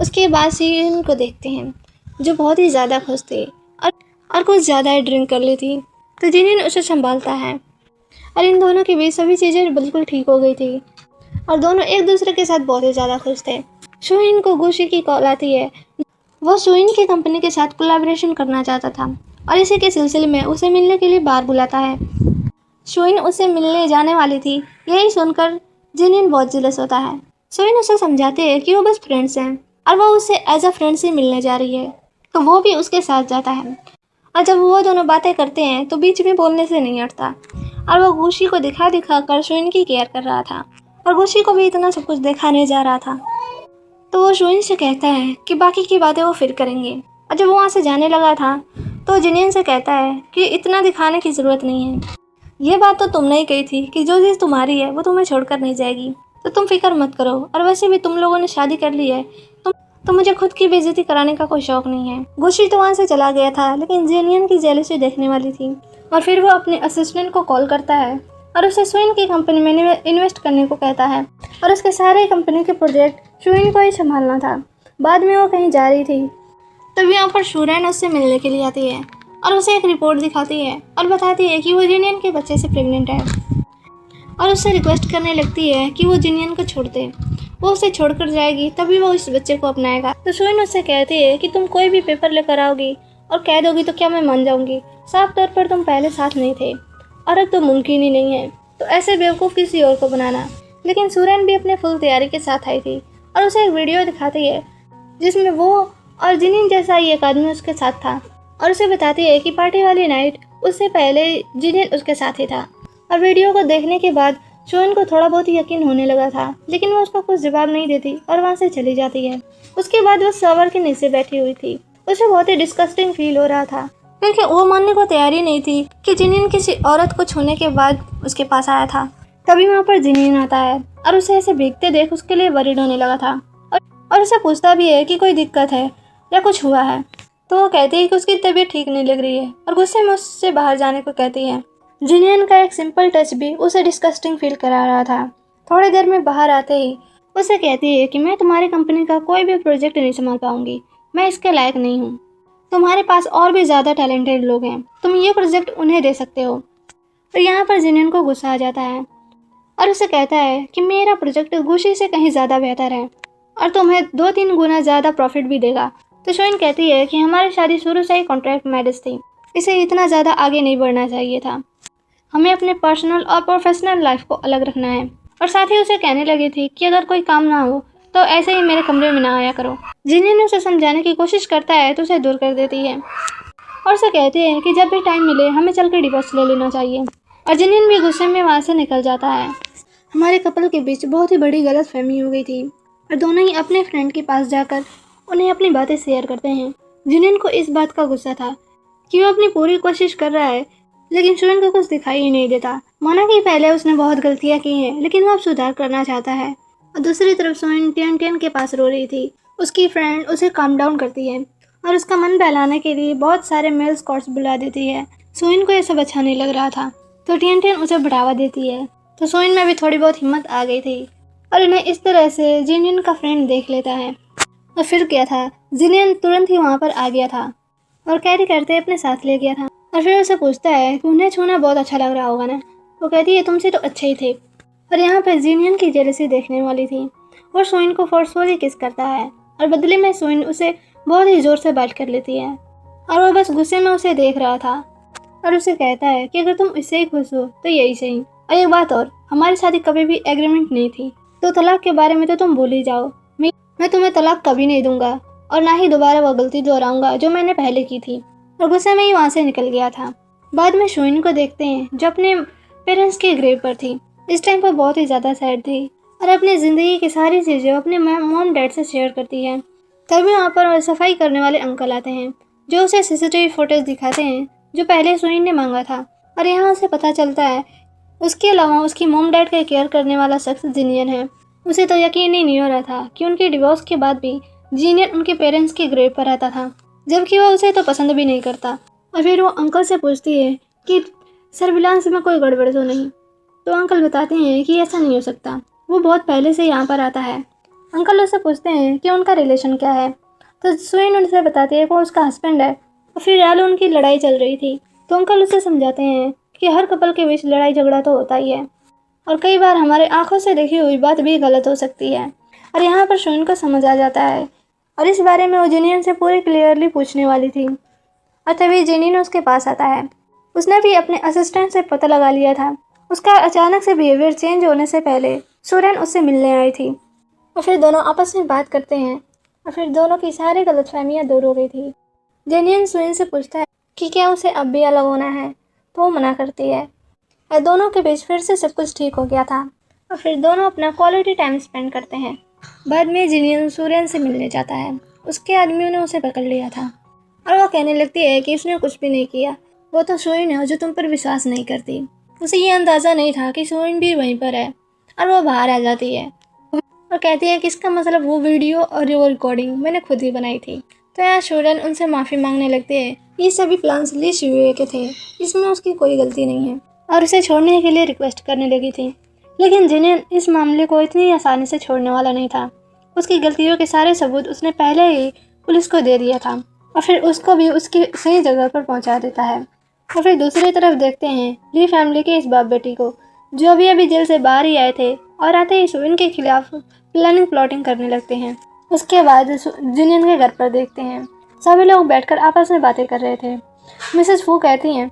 उसके बाद सीन को देखते हैं जो बहुत ही ज़्यादा खुश थी और कुछ ज़्यादा ही ड्रिंक कर ली थी, तो जिनियन उसे संभालता है और इन दोनों के बीच सभी चीज़ें बिल्कुल ठीक हो गई थी और दोनों एक दूसरे के साथ बहुत ही ज़्यादा खुश थे। शोइन को गुशी की कॉल आती है। वो शोइन की कंपनी के साथ कोलैबोरेशन करना चाहता था और इसी के सिलसिले में उसे मिलने के लिए बाहर बुलाता है। शोइन उसे मिलने जाने वाली थी, यही सुनकर जिनियन बहुत जेलस होता है। शोइन उसे समझाते हैं कि वो बस फ्रेंड्स हैं और वो उससे एज अ फ्रेंड से मिलने जा रही है, तो वो भी उसके साथ जाता है। और जब वो दोनों बातें करते हैं तो बीच में बोलने से नहीं हटता और वो गुशी को दिखा दिखा कर शोइन की केयर कर रहा था और गुशी को भी इतना सब कुछ दिखाने जा रहा था। तो वो शोइन से कहता है कि बाकी की बातें वो फिर करेंगे। और जब वो वहाँ से जाने लगा था तो जिनियन से कहता है कि इतना दिखाने की ज़रूरत नहीं है, ये बात तो तुमने ही कही थी कि जो चीज़ तुम्हारी है वो तुम्हें छोड़कर नहीं जाएगी, तो तुम फिक्र मत करो। और वैसे भी तुम लोगों ने शादी कर ली है तो मुझे खुद की बेइज्जती कराने का कोई शौक नहीं है। गुशी तो वहाँ से चला गया था, लेकिन जिनियन की जेलसी देखने वाली थी और फिर वो अपने असिस्टेंट को कॉल करता है और उसे शोइन की कंपनी में इन्वेस्ट करने को कहता है और उसके सारे कंपनी के प्रोजेक्ट शोइन को ही संभालना था। बाद में वो कहीं जा रही थी, तभी यहाँ पर शूरैन उससे मिलने के लिए आती है और उसे एक रिपोर्ट दिखाती है और बताती है कि वो जिनियन के बच्चे से प्रेग्नेंट है और उससे रिक्वेस्ट करने लगती है कि वो जिनियन को छोड़ दे। वो उसे छोड़कर जाएगी तभी वो इस बच्चे को अपनाएगा। तो शोइन उससे कहती है कि तुम कोई भी पेपर लेकर आओगी और कह दोगी तो क्या मैं मान जाऊंगी? साफ तौर पर तुम पहले साथ नहीं थे और अब तो मुमकिन ही नहीं है, तो ऐसे बेवकूफ़ किसी और को बनाना। लेकिन सूरैन भी अपने फुल तैयारी के साथ आई थी और उसे एक वीडियो दिखाती है जिसमें वो और जिनियन जैसा ही एक आदमी उसके साथ था और उसे बताती है कि पार्टी वाली नाइट उससे पहले जिनियन उसके साथ ही था। और वीडियो को देखने के बाद शोइन को थोड़ा बहुत यकीन होने लगा था, लेकिन वो उसका कुछ जवाब नहीं देती और वहाँ से चली जाती है। उसके बाद वो शॉवर के नीचे बैठी हुई थी। उसे बहुत ही डिस्गस्टिंग फील हो रहा था क्योंकि वो मानने को तैयार ही नहीं थी कि जिनियन किसी औरत को छूने के बाद उसके पास आया था। तभी वहाँ पर जिनियन आता है और उसे ऐसे भीगते देख उसके लिए वरीड होने लगा था और उसे पूछता भी है कि कोई दिक्कत है या कुछ हुआ है। तो वो कहती है कि उसकी तबीयत ठीक नहीं लग रही है और गुस्से में उससे बाहर जाने को कहती है। जिनियन का एक सिंपल टच भी उसे डिस्गस्टिंग फील करा रहा था। थोड़ी देर में बाहर आते ही उसे कहती है कि मैं तुम्हारी कंपनी का कोई भी प्रोजेक्ट नहीं संभाल पाऊंगी, मैं इसके लायक नहीं हूँ। तुम्हारे पास और भी ज़्यादा टैलेंटेड लोग हैं, तुम ये प्रोजेक्ट उन्हें दे सकते हो। तो यहाँ पर जिनियन को गुस्सा आ जाता है और उसे कहता है कि मेरा प्रोजेक्ट गुशी से कहीं ज़्यादा बेहतर है और तुम्हें 2-3 गुना ज़्यादा प्रॉफिट भी देगा। तो शोइन कहती है कि हमारी शादी शुरू से ही कॉन्ट्रैक्ट मैरिज थी, इसे इतना ज़्यादा आगे नहीं बढ़ना चाहिए था, हमें अपने पर्सनल और प्रोफेशनल लाइफ को अलग रखना है। और साथ ही उसे कहने लगी थी कि अगर कोई काम ना हो तो ऐसे ही मेरे कमरे में ना आया करो। जिनियन उसे समझाने की कोशिश करता है तो उसे दूर कर देती है और उसे कहती है कि जब भी टाइम मिले हमें चलकर डिवोर्स ले लेना चाहिए। और जिनियन भी गुस्से में वहाँ से निकल जाता है। हमारे कपल के बीच बहुत ही बड़ी गलतफहमी हो गई थी और दोनों ही अपने फ्रेंड के पास जाकर उन्हें अपनी बातें शेयर करते हैं। जिनियन को इस बात का गुस्सा था कि वो अपनी पूरी कोशिश कर रहा है, लेकिन शोइन को कुछ दिखाई ही नहीं देता। माना कि पहले उसने बहुत गलतियां की हैं, लेकिन वो अब सुधार करना चाहता है। और दूसरी तरफ शोइन टियन के पास रो रही थी। उसकी फ्रेंड उसे काम डाउन करती है और उसका मन बहलाने के लिए बहुत सारे मेल स्कॉट्स बुला देती है। शोइन को ये सब अच्छा नहीं लग रहा था, तो टियन उसे बढ़ावा देती है। तो शोइन में भी थोड़ी बहुत हिम्मत आ गई थी और इन्हें इस तरह से जिनियन का फ्रेंड देख लेता है। और फिर क्या था, जिनियन तुरंत ही वहाँ पर आ गया था और कैरी करते अपने साथ ले गया था। और फिर उसे पूछता है कि उन्हें छूना बहुत अच्छा लग रहा होगा ना। वो कहती है तुमसे तो अच्छे ही थे। और यहाँ पर जिनियन की जेलसी देखने वाली थी। वो शोइन को फोर्सफुली किस करता है और बदले में शोइन उसे बहुत ही ज़ोर से बाइट कर लेती है और वो बस गुस्से में उसे देख रहा था और उसे कहता है कि अगर तुम इससे ही खुश हो तो यही सही। और एक बात और, हमारी शादी कभी भी एग्रीमेंट नहीं थी, तो तलाक के बारे में तो तुम भूल ही जाओ। मैं तुम्हें तलाक कभी नहीं दूंगा और ना ही दोबारा वह गलती दोहराऊंगा जो मैंने पहले की थी। और गुस्से में ही वहाँ से निकल गया था। बाद में शोइन को देखते हैं जो अपने पेरेंट्स के ग्रेव पर थी। इस टाइम पर बहुत ही ज़्यादा सैड थी और अपनी ज़िंदगी की सारी चीज़ें अपने मॉम डैड से शेयर करती है। तभी वहाँ पर सफाई करने वाले अंकल आते हैं, जो उसे सीसीटीवी फुटेज दिखाते हैं जो पहले सुइन ने मांगा था। और यहाँ उसे पता चलता है उसके अलावा उसकी मॉम डैड का केयर करने वाला शख्स जीनियन है। उसे तो यकीन ही नहीं हो रहा था कि उनके डिवोर्स के बाद भी जीनियन उनके पेरेंट्स के ग्रेव पर रहता था, जबकि वो उसे तो पसंद भी नहीं करता। और फिर वो अंकल से पूछती है कि सर्विलांस में कोई गड़बड़ तो नहीं। तो अंकल बताते हैं कि ऐसा नहीं हो सकता, वो बहुत पहले से यहाँ पर आता है। अंकल उससे पूछते हैं कि उनका रिलेशन क्या है, तो सुइन उनसे बताती है कि वो उसका हस्बैंड है और फिर यार उनकी लड़ाई चल रही थी। तो अंकल उसे समझाते हैं कि हर कपल के बीच लड़ाई झगड़ा तो होता ही है और कई बार हमारे आंखों से देखी हुई बात भी गलत हो सकती है। और यहाँ पर सुइन को समझ आ जाता है और इस बारे में वो जीनियन से पूरी क्लियरली पूछने वाली थी। और तभी जीनियन उसके पास आता है। उसने भी अपने असिस्टेंट से पता लगा लिया था उसका अचानक से बिहेवियर चेंज होने से पहले सूरन उससे मिलने आई थी। और फिर दोनों आपस में बात करते हैं और फिर दोनों की सारी गलतफहमियां दूर हो गई थी। जेनियन सुइन से पूछता है कि क्या उसे अब भी अलग होना है, तो वो मना करती है और दोनों के बीच फिर से सब कुछ ठीक हो गया था। और फिर दोनों अपना क्वालिटी टाइम स्पेंड करते हैं। बाद में जेनियन सूरन से मिलने जाता है। उसके आदमियों ने उसे पकड़ लिया था और वो कहने लगती है कि उसने कुछ भी नहीं किया, वो तो सुइन है जो तुम पर विश्वास नहीं करती। उसे ये अंदाज़ा नहीं था कि सुइन भी वहीं पर है और वो बाहर आ जाती है और कहती है कि इसका मतलब वो वीडियो और वो रिकॉर्डिंग मैंने खुद ही बनाई थी। तो यहाँ शूरन उनसे माफ़ी मांगने लगते हैं। ये सभी प्लान्स ली शुए के थे, इसमें उसकी कोई गलती नहीं है और उसे छोड़ने के लिए रिक्वेस्ट करने लगी थी। लेकिन जिनियन इस मामले को इतनी आसानी से छोड़ने वाला नहीं था। उसकी गलतियों के सारे सबूत उसने पहले ही पुलिस को दे दिया था और फिर उसको भी उसकी सही जगह पर पहुंचा देता है। और फिर दूसरी तरफ देखते हैं ली फैमिली के इस बाप बेटी को, जो अभी जेल से बाहर ही आए थे और आते ही सुइन के खिलाफ प्लानिंग प्लॉटिंग करने लगते हैं। उसके बाद जिनियन के घर पर देखते हैं सभी लोग बैठकर आपस में बातें कर रहे थे। मिसेस फू कहती हैं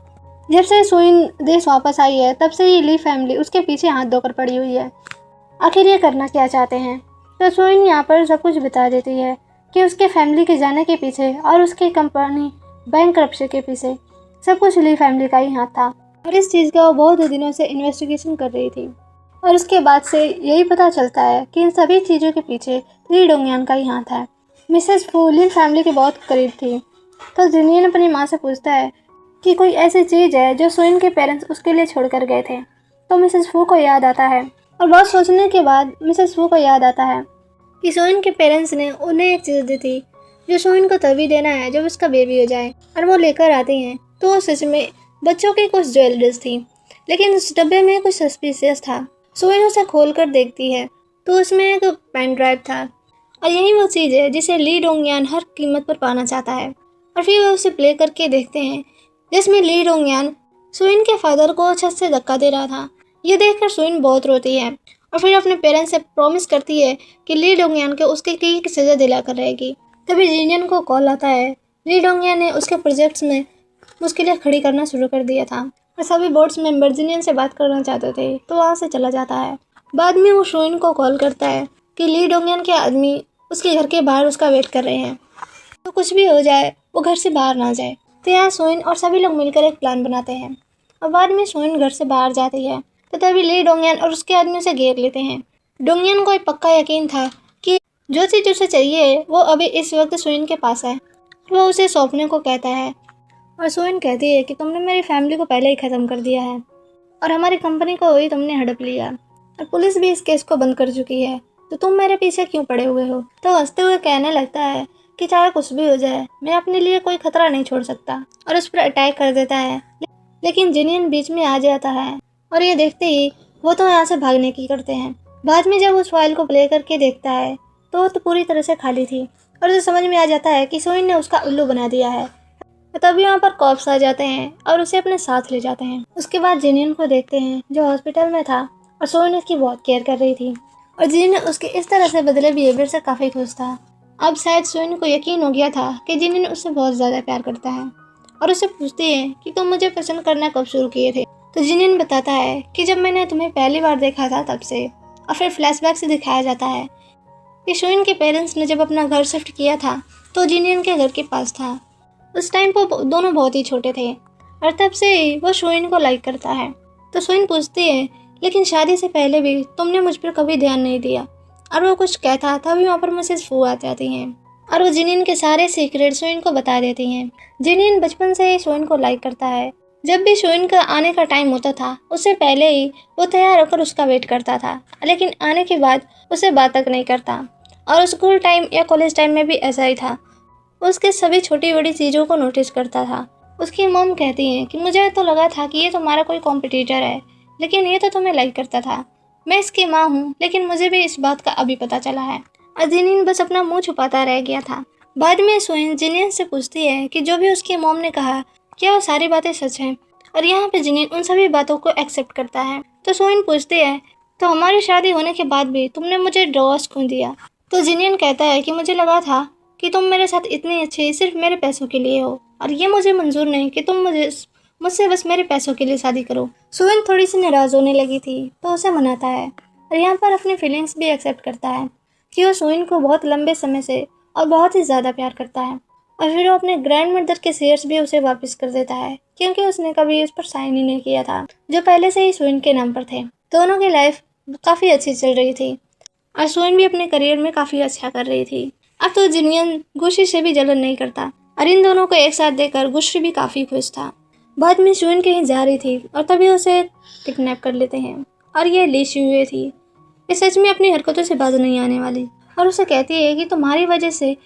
जब से सुइन देश वापस आई है तब से ही ली फैमिली उसके पीछे हाथ धोकर पड़ी हुई है। आखिर ये करना क्या चाहते हैं? तो सुइन यहाँ पर सब कुछ बता देती है कि उसके फैमिली के जाने के पीछे और उसकी कंपनी बैंकरप्सी के पीछे सब कुछ ली फैमिली का ही हाथ था और इस चीज़ का वो बहुत दिनों से इन्वेस्टिगेशन कर रही थी। और उसके बाद से यही पता चलता है कि इन सभी चीज़ों के पीछे ली डोंगयान का ही हाथ है। मिसेस फू लिन फैमिली के बहुत करीब थी। तो जिनियन अपनी माँ से पूछता है कि कोई ऐसी चीज़ है जो सुइन के पेरेंट्स उसके लिए छोड़ कर गए थे। तो मिसेस फू को याद आता है और बहुत सोचने के बाद मिसेस फू को याद आता है कि सुइन के पेरेंट्स ने उन्हें एक चीज़ दी थी जो सुइन को तभी देना है जब उसका बेबी हो जाए। और वो लेकर आती हैं तो वो सच में बच्चों की कुछ ज्वेलरीज थी, लेकिन उस डब्बे में कुछ सस्पिशियस था। सुइन उसे खोल कर देखती है तो उसमें एक पेन ड्राइव था और यही वो चीज़ है जिसे ली डोंगयान हर कीमत पर पाना चाहता है। और फिर वो उसे प्ले करके देखते हैं जिसमें ली डोंगयान सुइन के फादर को छत से धक्का दे रहा था। ये देखकर सुइन बहुत रोती है और फिर अपने पेरेंट्स से प्रॉमिस करती है कि ली डोंगयान को उसके की सज़ा दिलाकर रहेगी। तभी जिनियन को कॉल आता है। ली डोंगयान ने उसके प्रोजेक्ट्स में मुश्किलें खड़ी करना शुरू कर दिया था और सभी बोर्ड्स मेंबर जिनियन से बात करना चाहते थे तो वहाँ से चला जाता है। बाद में वो सुइन को कॉल करता है कि ली डोंगयान के आदमी उसके घर के बाहर उसका वेट कर रहे हैं, तो कुछ भी हो जाए वो घर से बाहर ना जाए। तो यहाँ सुइन और सभी लोग मिलकर एक प्लान बनाते हैं और बाद में सुइन घर से बाहर जाती है तो तभी ली डोंगयान और उसके आदमी उसे घेर लेते हैं। डोंगयान को एक पक्का यकीन था कि जो चीज़ उसे चाहिए वो अभी इस वक्त सुइन के पास है। वो उसे सौंपने को कहता है और सुइन कहती है कि तुमने मेरी फैमिली को पहले ही ख़त्म कर दिया है और हमारी कंपनी को ही तुमने हड़प लिया और पुलिस भी इस केस को बंद कर चुकी है, तो तुम मेरे पीछे क्यों पड़े हुए हो। तो हंसते हुए कहने लगता है कि चाहे कुछ भी हो जाए मैं अपने लिए कोई खतरा नहीं छोड़ सकता और उस पर अटैक कर देता है। लेकिन जिनियन बीच में आ जाता है और ये देखते ही वो तो यहाँ से भागने की करते हैं। बाद में जब उस फाइल को प्ले करके देखता है तो वो तो पूरी तरह से खाली थी और उसे समझ में आ जाता है कि सुइन ने उसका उल्लू बना दिया है। तभी वहाँ पर कॉप्स आ जाते हैं और उसे अपने साथ ले जाते हैं। उसके बाद जिनियन को देखते हैं जो हॉस्पिटल में था और सुइन उसकी बहुत केयर कर रही थी और जिनियन उसके इस तरह से बदले बिहेवियर से काफ़ी खुश था। अब शायद सुइन को यकीन हो गया था कि जिनियन उससे बहुत ज़्यादा प्यार करता है और उससे पूछती है कि तुम मुझे पसंद करना कब शुरू किए थे। तो जिनियन बताता है कि जब मैंने तुम्हें पहली बार देखा था तब से। और फिर फ्लैशबैक से दिखाया जाता है कि सुइन के पेरेंट्स ने जब अपना घर शिफ्ट किया था तो जिनियन के घर के पास था। उस टाइम वो दोनों बहुत ही छोटे थे और तब से ही वो सुइन को लाइक करता है। तो सुइन पूछती है लेकिन शादी से पहले भी तुमने मुझ पर कभी ध्यान नहीं दिया। और वो कुछ कहता तभी वहाँ पर मिसेस फू आ जाती हैं और वो जिनियन के सारे सीक्रेट सोइन को बता देती हैं। जिनियन बचपन से ही सोइन को लाइक करता है। जब भी सोइन का आने का टाइम होता था उससे पहले ही वो तैयार होकर उसका वेट करता था, लेकिन आने के बाद उससे बात तक नहीं करता। और स्कूल टाइम या कॉलेज टाइम में भी ऐसा ही था। उसके सभी छोटी बड़ी चीज़ों को नोटिस करता था। उसकी मॉम कहती हैं कि मुझे तो लगा था कि ये तुम्हारा कोई कॉम्पिटिटर है, लेकिन ये तो तुम्हें लाइक करता था। मैं इसकी माँ हूँ, लेकिन मुझे भी इस बात का अभी पता चला है। और जिनियन बस अपना मुंह छुपाता रह गया था। बाद में सोइन जिनियन से पूछती है कि जो भी उसकी मॉम ने कहा क्या वो सारी बातें सच हैं, और यहाँ पे जिनियन उन सभी बातों को एक्सेप्ट करता है। तो सोइन पूछती है तो हमारी शादी होने के बाद भी तुमने मुझे डिवोर्स क्यों दिया? तो जिनियन कहता है कि मुझे लगा था कि तुम मेरे साथ इतनी अच्छी सिर्फ मेरे पैसों के लिए हो, और ये मुझे मंजूर नहीं कि तुम मुझसे बस मेरे पैसों के लिए शादी करो। सोइन थोड़ी सी नाराज़ होने लगी थी तो उसे मनाता है, और यहाँ पर अपनी फीलिंग्स भी एक्सेप्ट करता है कि वो सोइन को बहुत लंबे समय से और बहुत ही ज़्यादा प्यार करता है। और फिर वो अपने ग्रैंड मदर के शेयर्स भी उसे वापस कर देता है, क्योंकि उसने कभी उस पर साइन ही नहीं किया था, जो पहले से ही सोइन के नाम पर थे। दोनों की लाइफ काफ़ी अच्छी चल रही थी और सोइन भी अपने करियर में काफ़ी अच्छा कर रही थी। अब तो जिनियन गुशी से भी जलन नहीं करता, और इन दोनों को एक साथ देखकर गुशी भी काफ़ी खुश था। बाद में सोइन कहीं जा रही थी और तभी उसे किडनैप कर लेते हैं, और ये ली शियुए थी। ये सच में अपनी हरकतों से बाज नहीं आने वाली, और उसे कहती है कि तुम्हारी वजह से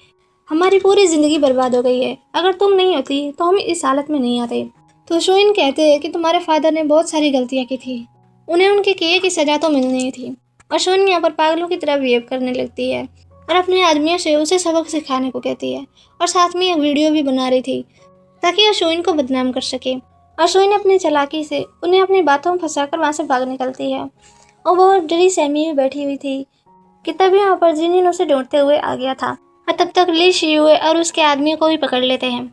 हमारी पूरी ज़िंदगी बर्बाद हो गई है। अगर तुम नहीं होती तो हम इस हालत में नहीं आते। तो सोइन कहते हैं कि तुम्हारे फादर ने बहुत सारी गलतियाँ की थी, उन्हें उनके किए की सज़ा तो मिलनी थी। और सोइन यहाँ पर पागलों की तरह बिहेव करने लगती है और अपने आदमियों से उसे सबक सिखाने को कहती है, और साथ में एक वीडियो भी बना रही थी ताकि वह सोइन को बदनाम कर सके। और सोइन अपनी चालाकी से उन्हें अपनी बातों में फंसाकर वहाँ से भाग निकलती है, और बहुत डरी सहमी हुई बैठी हुई थी कि तभी वहाँ पर जिनियन उसे ढूंढते हुए आ गया था। और तब तक ली शियुए और उसके आदमियों को भी पकड़ लेते हैं।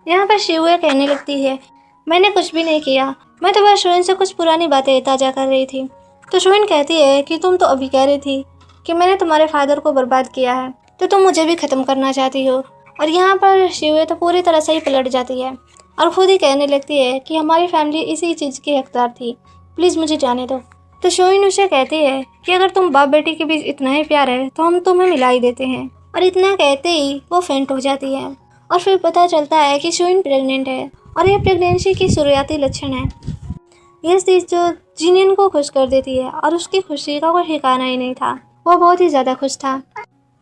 यहाँ पर शियुए कहने लगती है मैंने कुछ भी नहीं किया, मैं तो बस सोइन से कुछ पुरानी बातें ताज़ा कर रही थी। तो सोइन कहती है कि तुम तो अभी कह रही थी कि मैंने तुम्हारे फादर को बर्बाद किया है, तो तुम मुझे भी ख़त्म करना चाहती हो। और यहाँ पर शियुए तो पूरी तरह से ही पलट जाती है और खुद ही कहने लगती है कि हमारी फैमिली इसी चीज़ की हकदार थी, प्लीज़ मुझे जाने दो। तो सोइन उसे कहती है कि अगर तुम बाप बेटी के बीच इतना ही प्यार है तो हम तुम्हें मिला ही देते हैं। और इतना कहते ही वो फेंट हो जाती है, और फिर पता चलता है कि सोइन प्रेग्नेंट है, और यह प्रेगनेंसी की शुरुआती लक्षण है। यह चीज़ जो जिनियन को खुश कर देती है, और उसकी खुशी का कोई ठिकाना ही नहीं था। वो बहुत ही ज़्यादा खुश था।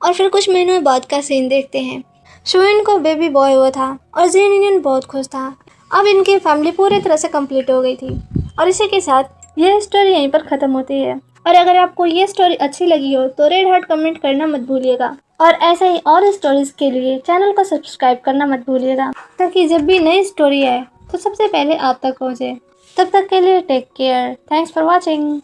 और फिर कुछ महीनों बाद का सीन देखते हैं। सोइन को बेबी बॉय हुआ था और जिनियन बहुत खुश था। अब इनकी फैमिली पूरी तरह से कंप्लीट हो गई थी। और इसी के साथ यह स्टोरी यहीं पर ख़त्म होती है। और अगर आपको ये स्टोरी अच्छी लगी हो तो रेड हार्ट कमेंट करना मत भूलिएगा, और ऐसे ही और स्टोरीज़ के लिए चैनल को सब्सक्राइब करना मत भूलिएगा, ताकि जब भी नई स्टोरी आए तो सबसे पहले आप तक पहुँचे। तब तक के लिए take care. Thanks for watching.